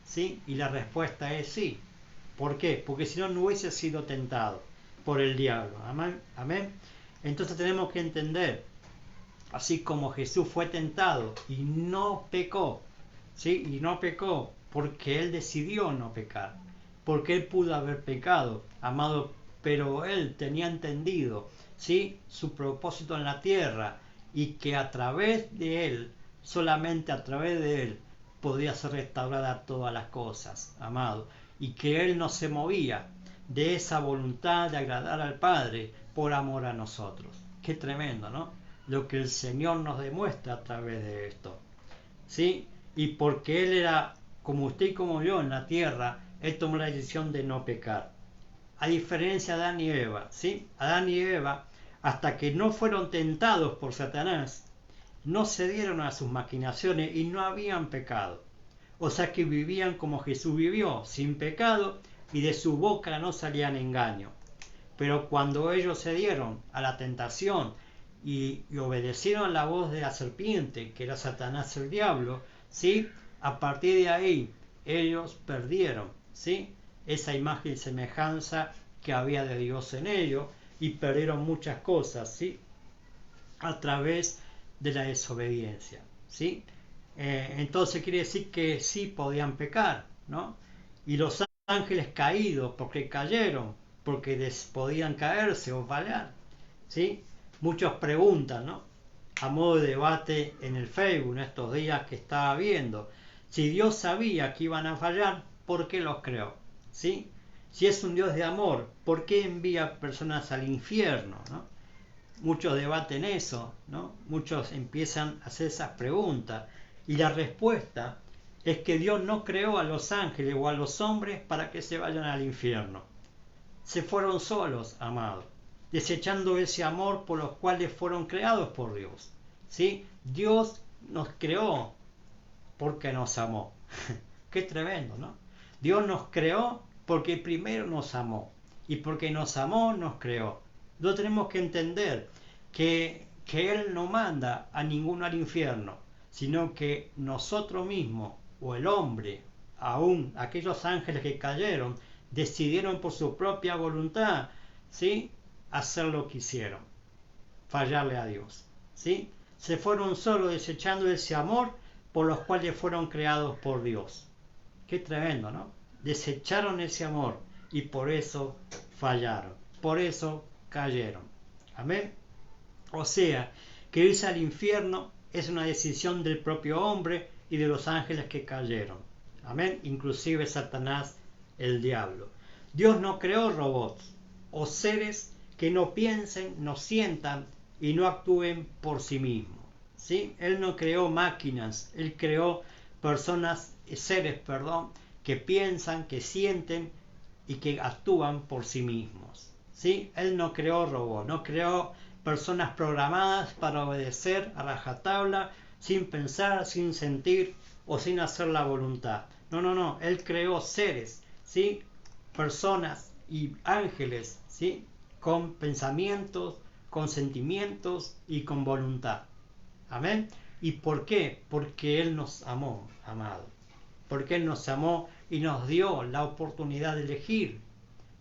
¿Sí? Y la respuesta es sí. ¿Por qué? Porque si no, no hubiese sido tentado por el diablo. Amén. Amén. Entonces tenemos que entender, así como Jesús fue tentado y no pecó, ¿sí? Y no pecó porque Él decidió no pecar, porque Él pudo haber pecado, amado, pero Él tenía entendido, ¿sí?, su propósito en la tierra, y que a través de Él, solamente a través de Él, podía ser restaurada todas las cosas, amado, y que Él no se movía de esa voluntad de agradar al Padre por amor a nosotros. Qué tremendo, ¿no? Lo que el Señor nos demuestra a través de esto, ¿sí? Y porque Él era como usted y como yo en la tierra, Él tomó la decisión de no pecar. A diferencia de Adán y Eva, ¿sí? Adán y Eva, hasta que no fueron tentados por Satanás, no cedieron a sus maquinaciones y no habían pecado. O sea que vivían como Jesús vivió, sin pecado, y de su boca no salían engaño. Pero cuando ellos cedieron a la tentación y obedecieron la voz de la serpiente, que era Satanás el diablo, ¿sí?, a partir de ahí ellos perdieron, ¿sí?, esa imagen y semejanza que había de Dios en ellos, y perdieron muchas cosas, ¿sí?, a través de la desobediencia, ¿sí? Entonces quiere decir que sí podían pecar, ¿no? Y los ángeles caídos, porque cayeron, porque podían caerse o fallar, ¿sí? Muchos preguntan, ¿no?, a modo de debate en el Facebook, en estos días que estaba viendo, si Dios sabía que iban a fallar, ¿por qué los creó? ¿Sí? Si es un Dios de amor, ¿por qué envía personas al infierno, ¿no? Muchos debaten eso, ¿no? Muchos empiezan a hacer esas preguntas, y la respuesta es que Dios no creó a los ángeles o a los hombres para que se vayan al infierno. Se fueron solos, amados, desechando ese amor por los cuales fueron creados por Dios, ¿sí? Dios nos creó porque nos amó. Qué tremendo, ¿no? Dios nos creó porque primero nos amó, y porque nos amó nos creó. No tenemos que entender que Él no manda a ninguno al infierno, sino que nosotros mismos, o el hombre, aún aquellos ángeles que cayeron, decidieron por su propia voluntad, ¿sí?, hacer lo que hicieron, fallarle a Dios, ¿sí? Se fueron solo desechando ese amor por los cuales fueron creados por Dios. Qué tremendo, ¿no? Desecharon ese amor y por eso fallaron, por eso cayeron. Amén. O sea, que irse al infierno es una decisión del propio hombre y de los ángeles que cayeron. Amén. Inclusive Satanás, el diablo. Dios no creó robots o seres que no piensen, no sientan y no actúen por sí mismos, ¿sí? Él no creó máquinas, Él creó seres, que piensan, que sienten y que actúan por sí mismos, ¿sí? Él no creó robots, no creó personas programadas para obedecer a rajatabla, sin pensar, sin sentir, o sin hacer la voluntad. No, Él creó seres, ¿sí? Personas y ángeles, ¿sí? Con pensamientos, con sentimientos y con voluntad. Amén. ¿Y por qué? Porque Él nos amó, amado. Porque Él nos amó y nos dio la oportunidad de elegir.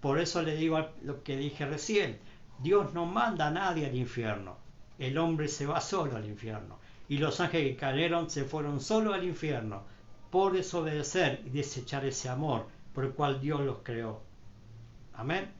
Por eso le digo lo que dije recién. Dios no manda a nadie al infierno. El hombre se va solo al infierno. Y los ángeles que cayeron se fueron solo al infierno por desobedecer y desechar ese amor por el cual Dios los creó. Amén.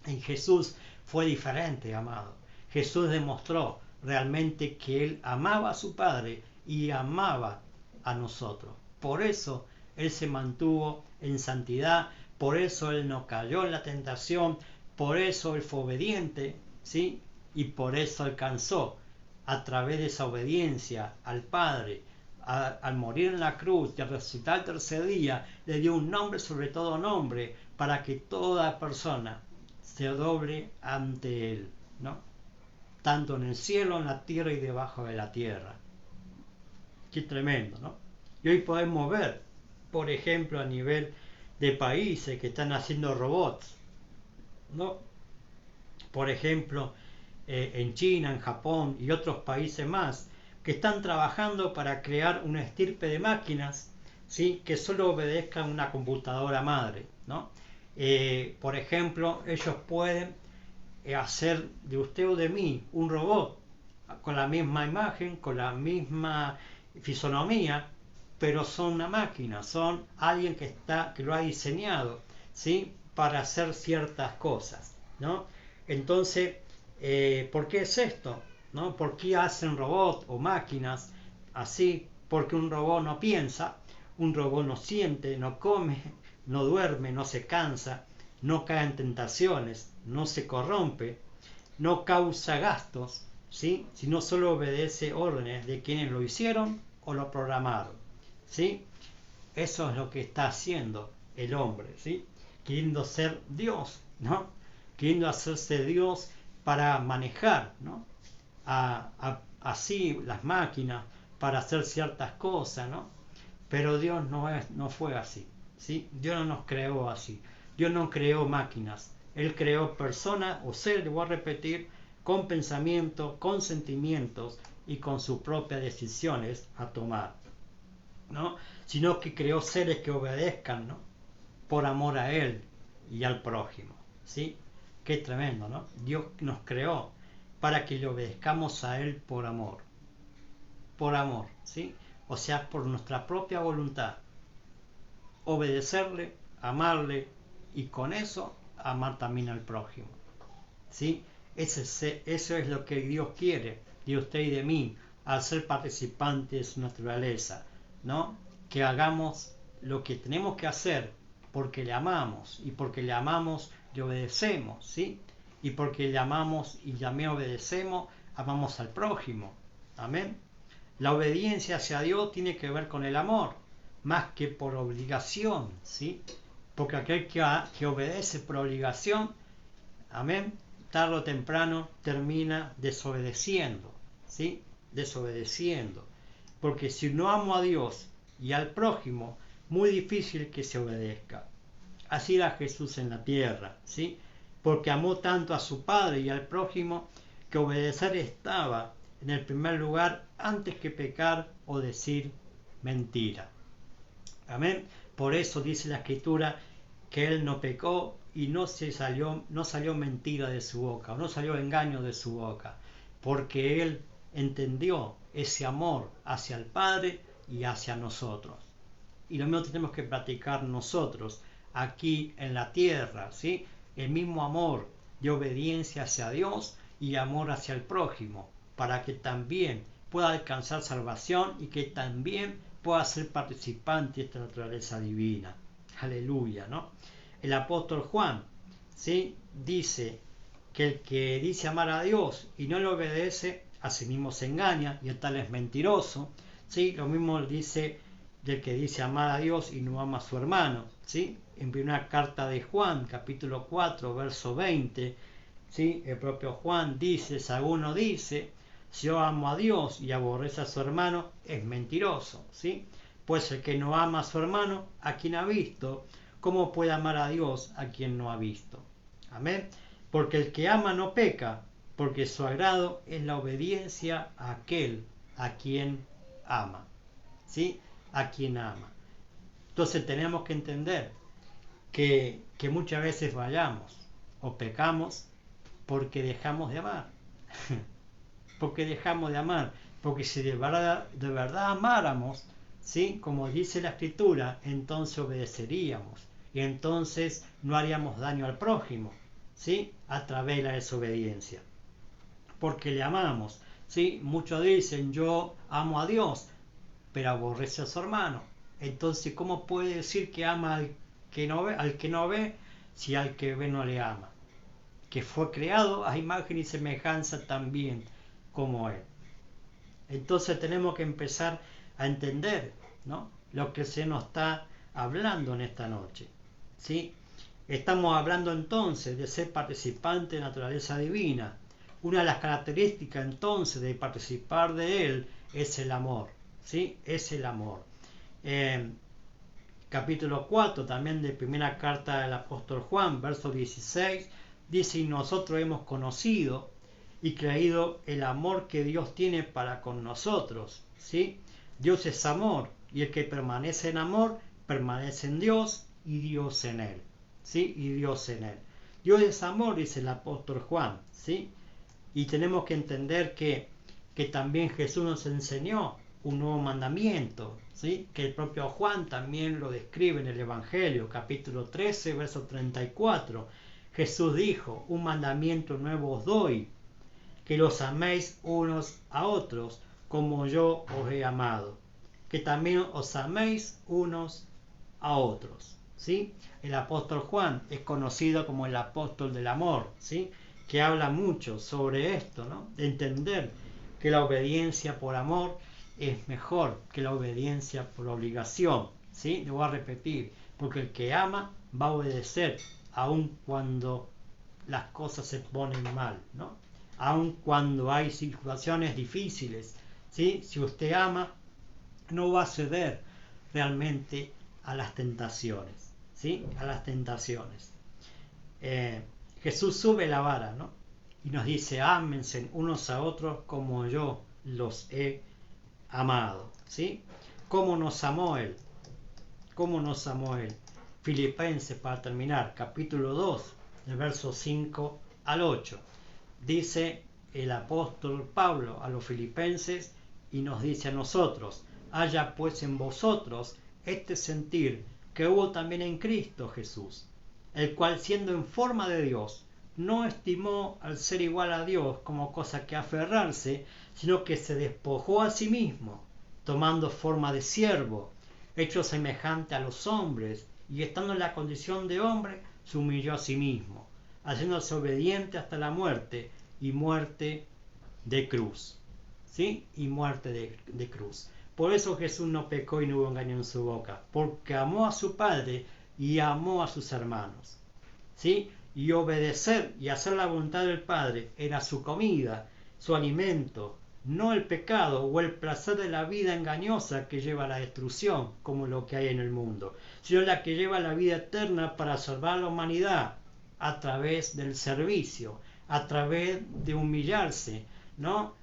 En Jesús fue diferente, amado. Jesús demostró realmente que Él amaba a su Padre y amaba a nosotros. Por eso Él se mantuvo en santidad, por eso Él no cayó en la tentación, por eso Él fue obediente, ¿sí? Y por eso alcanzó, a través de esa obediencia al Padre, al morir en la cruz y al resucitar el tercer día, le dio un nombre sobre todo nombre, para que toda persona se doble ante Él, ¿no? Tanto en el cielo, en la tierra y debajo de la tierra. Qué tremendo, ¿no? Y hoy podemos ver, por ejemplo, a nivel de países que están haciendo robots, ¿no? Por ejemplo, en China, en Japón y otros países más, que están trabajando para crear una estirpe de máquinas, ¿sí? Que solo obedezcan una computadora madre, ¿no? Por ejemplo, ellos pueden hacer de usted o de mí un robot con la misma imagen, con la misma fisonomía, pero son una máquina, son alguien que lo ha diseñado, ¿sí? Para hacer ciertas cosas, ¿no? Entonces, ¿por qué es esto? ¿No? ¿Por qué hacen robots o máquinas así? Porque un robot no piensa, un robot no siente, no come, no duerme, no se cansa, no cae en tentaciones, no se corrompe, no causa gastos, ¿sí? Sino solo obedece órdenes de quienes lo hicieron o lo programaron, ¿sí? Eso es lo que está haciendo el hombre, ¿sí? Queriendo ser Dios, ¿no? Queriendo hacerse Dios para manejar, ¿no? Así las máquinas, para hacer ciertas cosas, ¿no? Pero Dios no fue así, ¿sí? Dios no nos creó así. Dios no creó máquinas. Él creó personas o seres, le voy a repetir, con pensamientos, con sentimientos y con sus propias decisiones a tomar, ¿no? Sino que creó seres que obedezcan, ¿no? Por amor a Él y al prójimo, ¿sí? Qué tremendo, ¿no? Dios nos creó para que le obedezcamos a Él por amor, ¿sí? O sea, por nuestra propia voluntad. Obedecerle, amarle y con eso amar también al prójimo, ¿sí? Eso es lo que Dios quiere de usted y de mí al ser participantes de su naturaleza, ¿no? Que hagamos lo que tenemos que hacer porque le amamos y porque le amamos le obedecemos, ¿sí? Y porque le amamos y también obedecemos, amamos al prójimo, amén. La obediencia hacia Dios tiene que ver con el amor, más que por obligación, ¿sí? Porque aquel que obedece por obligación, amén, tarde o temprano termina desobedeciendo, ¿sí? Desobedeciendo. Porque si no amo a Dios y al prójimo, muy difícil que se obedezca. Así era Jesús en la tierra, ¿sí? Porque amó tanto a su Padre y al prójimo que obedecer estaba en el primer lugar antes que pecar o decir mentira. Amén. Por eso dice la Escritura que Él no pecó y no salió mentira de su boca, o no salió engaño de su boca, porque Él entendió ese amor hacia el Padre y hacia nosotros. Y lo mismo tenemos que practicar nosotros aquí en la tierra, ¿sí? El mismo amor de obediencia hacia Dios y amor hacia el prójimo, para que también pueda alcanzar salvación y que también pueda ser participante de esta naturaleza divina. Aleluya, ¿no? El apóstol Juan, ¿sí? Dice que el que dice amar a Dios y no le obedece, a sí mismo se engaña y el tal es mentiroso, ¿sí? Lo mismo dice del que dice amar a Dios y no ama a su hermano, ¿sí? En primera carta de Juan, capítulo 4, verso 20, ¿sí? El propio Juan dice, si alguno dice, si yo amo a Dios y aborrece a su hermano, es mentiroso, ¿sí? Pues el que no ama a su hermano, a quien ha visto, ¿cómo puede amar a Dios a quien no ha visto? Amén. Porque el que ama no peca, porque su agrado es la obediencia a aquel a quien ama. ¿Sí? A quien ama. Entonces tenemos que entender que muchas veces fallamos o pecamos porque dejamos de amar. Porque dejamos de amar. Porque si de verdad amáramos, ¿sí? Como dice la Escritura, entonces obedeceríamos. Y entonces no haríamos daño al prójimo, ¿sí? A través de la desobediencia. Porque le amamos, ¿sí? Muchos dicen, yo amo a Dios, pero aborrece a su hermano. Entonces, ¿cómo puede decir que ama al que no ve, si al que ve no le ama? Que fue creado a imagen y semejanza también como él. Entonces tenemos que empezar a entender, ¿no?, lo que se nos está hablando en esta noche, ¿sí? Estamos hablando entonces de ser participante de la naturaleza divina. Una de las características entonces de participar de él es el amor, ¿sí? Es el amor. Capítulo 4 también de primera carta del apóstol Juan, verso 16, dice: y nosotros hemos conocido y creído el amor que Dios tiene para con nosotros, ¿sí? Dios es amor, y el que permanece en amor permanece en Dios y Dios en él, ¿sí? Y Dios en él. Dios es amor, dice el apóstol Juan, ¿sí? Y tenemos que entender que también Jesús nos enseñó un nuevo mandamiento, ¿sí? Que el propio Juan también lo describe en el Evangelio, capítulo 13, verso 34. Jesús dijo: un mandamiento nuevo os doy, que los améis unos a otros como yo os he amado, que también os améis unos a otros, ¿sí? El apóstol Juan es conocido como el apóstol del amor, ¿sí? Que habla mucho sobre esto, ¿no? De entender que la obediencia por amor es mejor que la obediencia por obligación, ¿sí? Lo voy a repetir, porque el que ama va a obedecer aun cuando las cosas se ponen mal, ¿no? Aun cuando hay situaciones difíciles, ¿sí? Si usted ama, no va a ceder realmente a las tentaciones, ¿sí? A las tentaciones. Jesús sube la vara, ¿no? Y nos dice: ámense unos a otros como yo los he amado, ¿sí? ¿Cómo nos amó Él? ¿Cómo nos amó Él? Filipenses, para terminar, capítulo 2, del verso 5 al 8. Dice el apóstol Pablo a los filipenses y nos dice a nosotros: haya pues en vosotros este sentir que hubo también en Cristo Jesús, el cual, siendo en forma de Dios, no estimó al ser igual a Dios como cosa que aferrarse, sino que se despojó a sí mismo, tomando forma de siervo, hecho semejante a los hombres, y estando en la condición de hombre, se humilló a sí mismo, haciéndose obediente hasta la muerte, y muerte de cruz, ¿sí? Y muerte de cruz. Por eso Jesús no pecó y no hubo engaño en su boca, porque amó a su Padre y amó a sus hermanos, ¿sí? Y obedecer y hacer la voluntad del Padre era su comida, su alimento, no el pecado o el placer de la vida engañosa que lleva a la destrucción, como lo que hay en el mundo, sino la que lleva a la vida eterna para salvar a la humanidad a través del servicio, a través de humillarse, ¿no?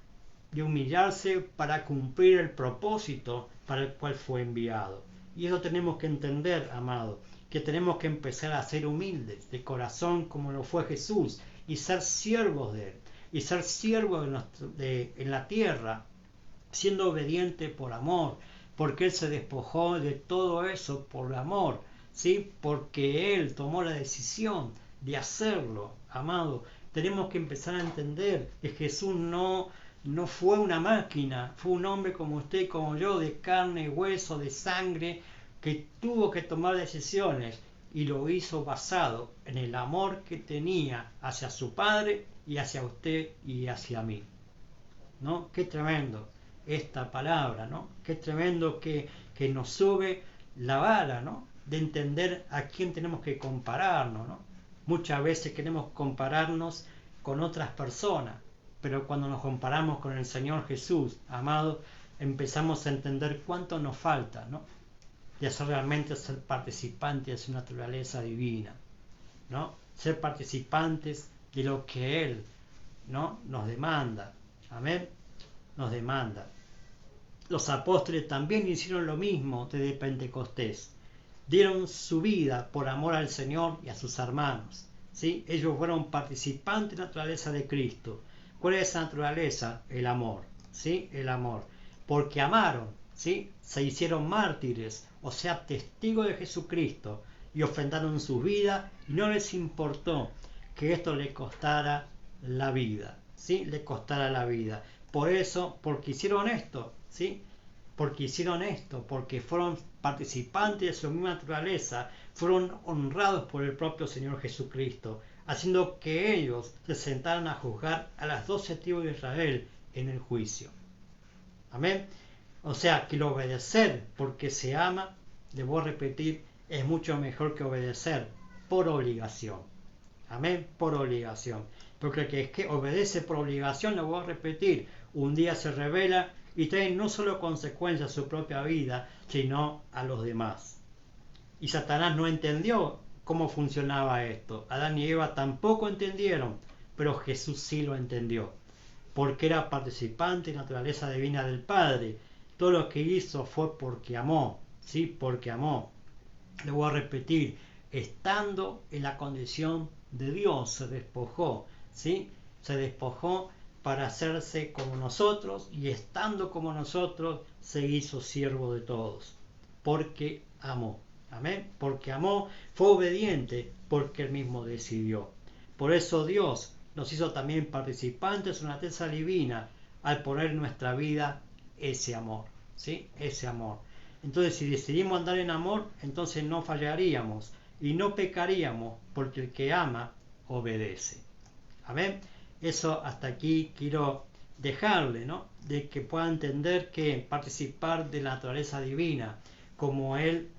De humillarse para cumplir el propósito para el cual fue enviado. Y eso tenemos que entender, amado, que tenemos que empezar a ser humildes de corazón como lo fue Jesús, y ser siervos de Él, y ser siervos en la tierra, siendo obediente por amor, porque Él se despojó de todo eso por amor, ¿sí? Porque Él tomó la decisión de hacerlo, amado. Tenemos que empezar a entender que Jesús no fue una máquina, fue un hombre como usted y como yo, de carne, hueso, de sangre, que tuvo que tomar decisiones, y lo hizo basado en el amor que tenía hacia su Padre y hacia usted y hacia mí, ¿no? Qué tremendo esta palabra, ¿no? Qué tremendo que nos sube la vara, ¿no? De entender a quién tenemos que compararnos, ¿no? Muchas veces queremos compararnos con otras personas, pero cuando nos comparamos con el Señor Jesús, amado, empezamos a entender cuánto nos falta, ¿no? De hacer realmente ser participantes de su naturaleza divina, ¿no? Ser participantes de lo que Él, ¿no? Nos demanda. Amén. Nos demanda. Los apóstoles también hicieron lo mismo desde Pentecostés. Dieron su vida por amor al Señor y a sus hermanos. ¿Sí? Ellos fueron participantes de la naturaleza de Cristo. ¿Cuál es esa naturaleza? El amor. ¿Sí? El amor. Porque amaron, ¿sí? Se hicieron mártires, o sea, testigos de Jesucristo, y ofrendaron su vida, y no les importó que esto le costara la vida. ¿Sí? Le costara la vida. Por eso, porque hicieron esto, ¿sí? Porque hicieron esto, porque fueron participantes de su misma naturaleza, fueron honrados por el propio Señor Jesucristo, haciendo que ellos se sentaran a juzgar a las 12 tribus de Israel en el juicio. Amén. O sea, que el obedecer porque se ama, debo repetir, es mucho mejor que obedecer por obligación. Amén, por obligación. Porque el que es que obedece por obligación, lo voy a repetir, un día se revela y trae no solo consecuencias a su propia vida, sino a los demás. Y Satanás no entendió cómo funcionaba esto. Adán y Eva tampoco entendieron, pero Jesús sí lo entendió, porque era participante de la naturaleza divina del Padre. Todo lo que hizo fue porque amó, ¿sí? Porque amó. Le voy a repetir, estando en la condición de Dios, se despojó, ¿sí? Se despojó para hacerse como nosotros, y estando como nosotros, se hizo siervo de todos, porque amó. Amén. Porque amó, fue obediente, porque él mismo decidió. Por eso Dios nos hizo también participantes de una naturaleza divina al poner en nuestra vida ese amor, ¿sí? Ese amor. Entonces, si decidimos andar en amor, entonces no fallaríamos y no pecaríamos, porque el que ama obedece. Amén. Eso hasta aquí quiero dejarle, ¿no? De que pueda entender que participar de la naturaleza divina, como Él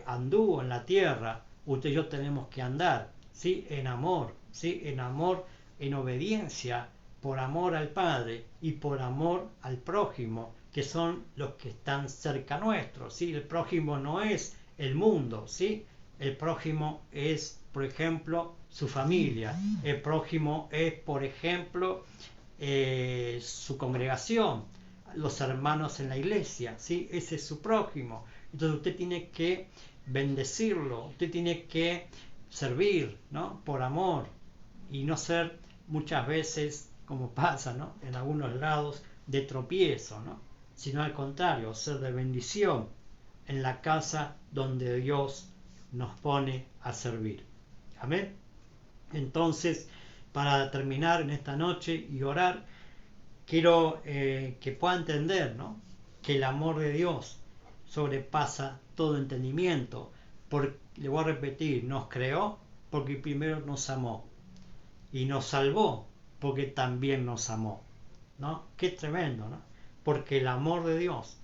anduvo en la tierra, usted y yo tenemos que andar, ¿sí? En amor, ¿sí? En amor, en obediencia, por amor al Padre y por amor al prójimo, que son los que están cerca nuestro, ¿sí? El prójimo no es el mundo, ¿sí? El prójimo es, por ejemplo, su familia. El prójimo es, por ejemplo, su congregación, los hermanos en la iglesia, ¿sí? Ese es su prójimo. Entonces usted tiene que bendecirlo, usted tiene que servir, ¿no? Por amor, y no ser muchas veces, como pasa, ¿no? En algunos lados, de tropiezo, ¿no? Sino al contrario, ser de bendición en la casa donde Dios nos pone a servir. Amén. Entonces, para terminar en esta noche y orar, quiero que pueda entender, ¿no? Que el amor de Dios sobrepasa todo entendimiento. Le voy a repetir, nos creó porque primero nos amó y nos salvó porque también nos amó, ¿no? Qué tremendo, ¿no? Porque el amor de Dios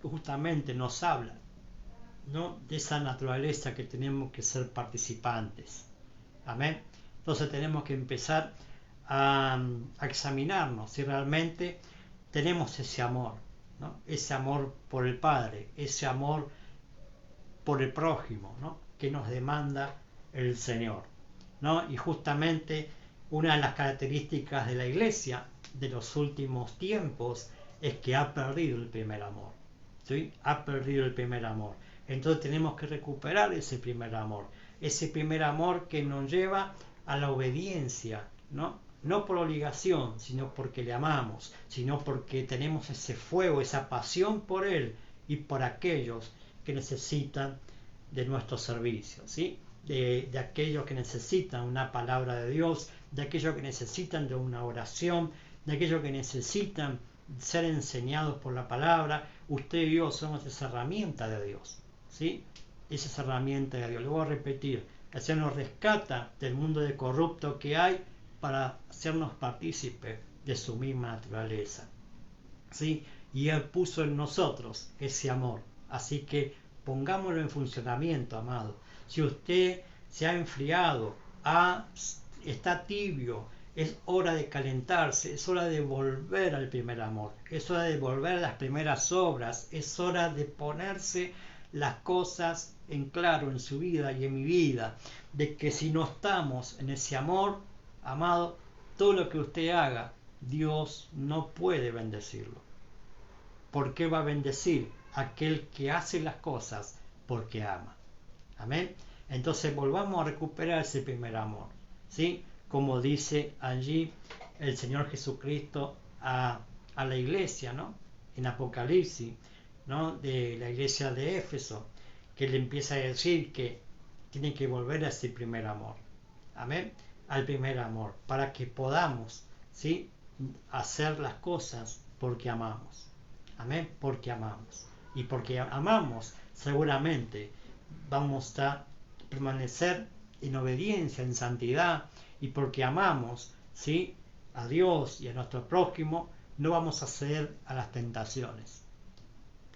justamente nos habla, ¿no? De esa naturaleza que tenemos que ser participantes. Amén. Entonces tenemos que empezar a examinarnos si realmente tenemos ese amor, ¿no? Ese amor por el Padre, ese amor por el prójimo, ¿no? Que nos demanda el Señor, ¿no? Y justamente una de las características de la Iglesia de los últimos tiempos es que ha perdido el primer amor, ¿sí? Ha perdido el primer amor. Entonces tenemos que recuperar ese primer amor que nos lleva a la obediencia, ¿no? No por obligación, sino porque le amamos, sino porque tenemos ese fuego, esa pasión por Él y por aquellos que necesitan de nuestro servicio, ¿sí? De aquellos que necesitan una palabra de Dios, de aquellos que necesitan de una oración, de aquellos que necesitan ser enseñados por la palabra. Usted y yo somos esa herramienta de Dios, ¿sí? Esa herramienta de Dios. Le voy a repetir, el Señor nos rescata del mundo de corrupto que hay para hacernos partícipes de su misma naturaleza, ¿sí? Y Él puso en nosotros ese amor. Así que pongámoslo en funcionamiento, amado. Si usted se ha enfriado, está tibio, Es hora de calentarse, es hora de volver al primer amor, es hora de volver a las primeras obras, es hora de ponerse las cosas en claro en su vida y en mi vida, de que si no estamos en ese amor, amado, todo lo que usted haga, Dios no puede bendecirlo. ¿Por qué va a bendecir aquel que hace las cosas porque ama? Amén. Entonces volvamos a recuperar ese primer amor, ¿sí? Como dice allí el Señor Jesucristo a la iglesia, ¿no? En Apocalipsis, ¿no? De la iglesia de Éfeso, que le empieza a decir que tiene que volver a ese primer amor. Amén. Al primer amor, para que podamos, ¿sí? Hacer las cosas porque amamos. Amén. Porque amamos. Y porque amamos, seguramente vamos a permanecer en obediencia, en santidad, y porque amamos, ¿sí? A Dios y a nuestro prójimo, no vamos a ceder a las tentaciones,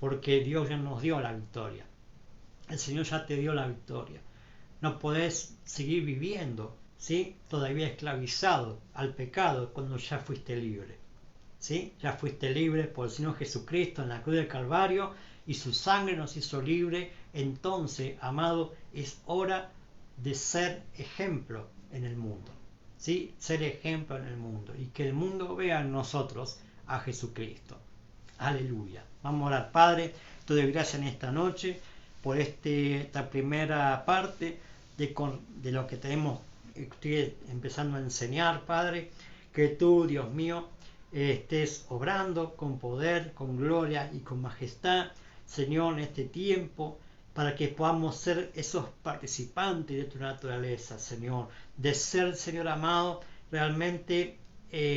porque Dios ya nos dio la victoria. El Señor ya te dio la victoria. No podés seguir viviendo, ¿sí? Todavía esclavizado al pecado cuando ya fuiste libre. ¿Sí? Ya fuiste libre por el Señor Jesucristo en la cruz del Calvario y su sangre nos hizo libre. Entonces, amado, es hora de ser ejemplo en el mundo, ¿sí? Ser ejemplo en el mundo y que el mundo vea en nosotros a Jesucristo. Aleluya. Vamos a orar. Padre, te doy gracias en esta noche por esta primera parte de lo que tenemos, estoy empezando a enseñar, Padre, que tú, Dios mío, estés obrando con poder, con gloria y con majestad, Señor, en este tiempo, para que podamos ser esos participantes de tu naturaleza, Señor, de ser, Señor amado, realmente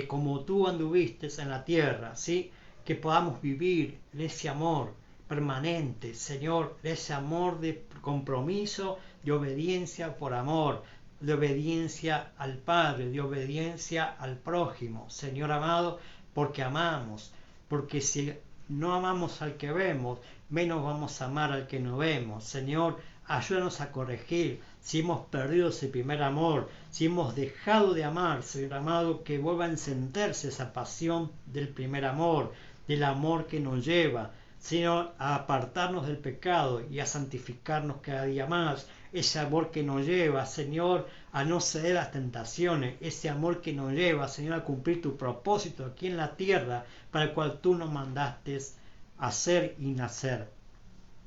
como tú anduviste en la tierra, ¿sí? Que podamos vivir en ese amor permanente, Señor, ese amor de compromiso, de obediencia por amor, de obediencia al Padre, de obediencia al prójimo, Señor amado, porque amamos, porque si no amamos al que vemos, menos vamos a amar al que no vemos. Señor, ayúdanos a corregir si hemos perdido ese primer amor, si hemos dejado de amar, Señor amado, que vuelva a encenderse esa pasión del primer amor, del amor que nos lleva, Señor, a apartarnos del pecado y a santificarnos cada día más. Ese amor que nos lleva, Señor, a no ceder a las tentaciones. Ese amor que nos lleva, Señor, a cumplir tu propósito aquí en la tierra para el cual tú nos mandaste hacer y nacer.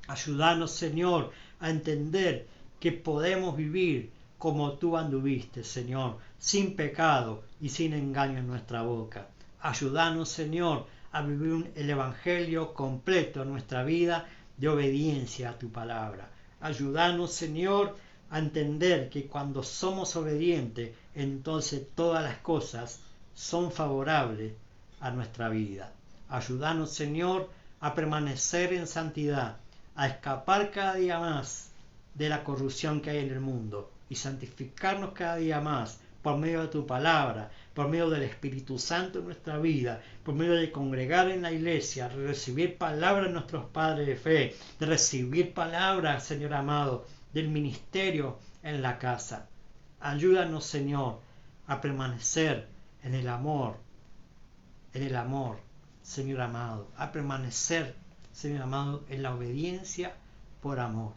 Ayúdanos, Señor, a entender que podemos vivir como tú anduviste, Señor, sin pecado y sin engaño en nuestra boca. Ayúdanos, Señor, a vivir el Evangelio completo en nuestra vida de obediencia a tu palabra. Ayúdanos, Señor, a entender que cuando somos obedientes, entonces todas las cosas son favorables a nuestra vida. Ayúdanos, Señor, a permanecer en santidad, a escapar cada día más de la corrupción que hay en el mundo y santificarnos cada día más por medio de tu palabra, por medio del Espíritu Santo en nuestra vida, por medio de congregar en la iglesia, de recibir palabras de nuestros padres de fe, de recibir palabras, Señor amado, del ministerio en la casa. Ayúdanos, Señor, a permanecer en el amor, Señor amado, a permanecer, Señor amado, en la obediencia por amor.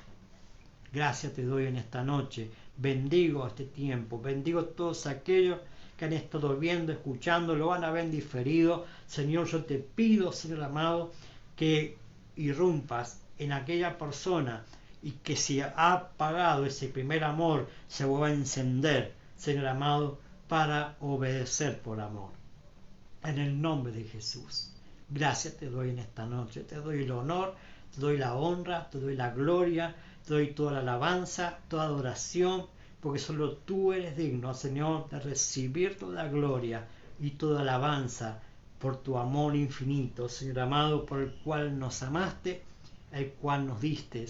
Gracias te doy en esta noche. Bendigo este tiempo. Bendigo a todos aquellos que han estado viendo, escuchando, lo van a ver diferido. Señor, yo te pido, Señor amado, que irrumpas en aquella persona y que si ha apagado ese primer amor, se vuelva a encender, Señor amado, para obedecer por amor. En el nombre de Jesús. Gracias te doy en esta noche. Te doy el honor, te doy la honra, te doy la gloria, te doy toda la alabanza, toda adoración, porque solo tú eres digno, Señor, de recibir toda gloria y toda alabanza por tu amor infinito, Señor amado, por el cual nos amaste, el cual nos diste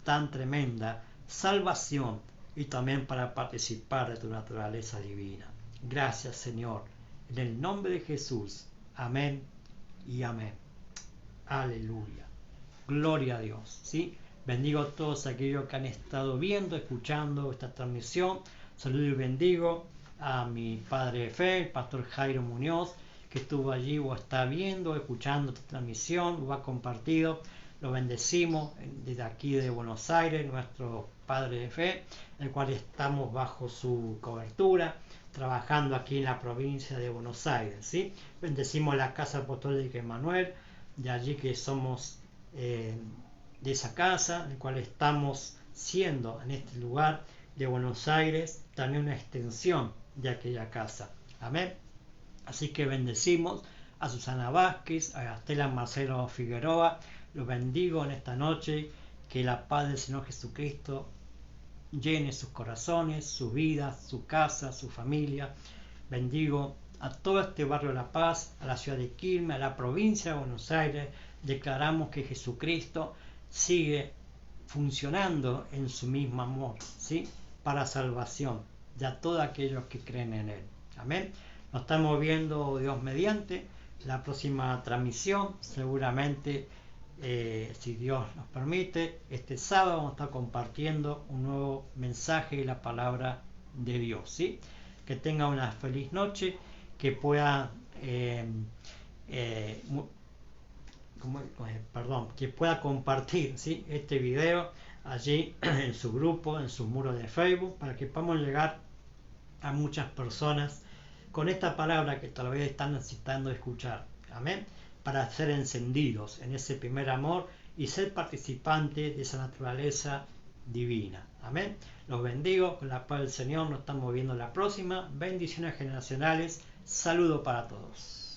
tan tremenda salvación y también para participar de tu naturaleza divina. Gracias, Señor, en el nombre de Jesús. Amén y amén. Aleluya. Gloria a Dios. ¿Sí? Bendigo a todos aquellos que han estado viendo, escuchando esta transmisión. Saludo y bendigo a mi padre de fe, el pastor Jairo Muñoz, que estuvo allí o está viendo, escuchando esta transmisión, o ha compartido. Lo bendecimos desde aquí de Buenos Aires, nuestro padre de fe, el cual estamos bajo su cobertura, trabajando aquí en la provincia de Buenos Aires, ¿sí? Bendecimos la Casa Apostólica Emmanuel, de allí que somos de esa casa, en el cual estamos siendo en este lugar de Buenos Aires también una extensión de aquella casa. Amén. Así que bendecimos a Susana Vázquez, a Estela Marcelo Figueroa. Los bendigo en esta noche, que la paz del Señor Jesucristo llene sus corazones, sus vidas, su casa, su familia. Bendigo a todo este barrio La Paz, a la ciudad de Quilmes, a la provincia de Buenos Aires. Declaramos que Jesucristo sigue funcionando en su mismo amor, ¿sí? Para salvación de a todos aquellos que creen en Él. Amén. Nos estamos viendo, Dios mediante, la próxima transmisión, seguramente, si Dios nos permite, este sábado vamos a estar compartiendo un nuevo mensaje de la palabra de Dios, ¿sí? Que tenga una feliz noche, que pueda que pueda compartir, ¿sí? Este video allí en su grupo, en su muro de Facebook, para que podamos llegar a muchas personas con esta palabra que tal vez están necesitando escuchar. Amén. Para ser encendidos en ese primer amor y ser participantes de esa naturaleza divina. Amén. Los bendigo con la paz del Señor. Nos estamos viendo la próxima. Bendiciones generacionales. Saludo para todos.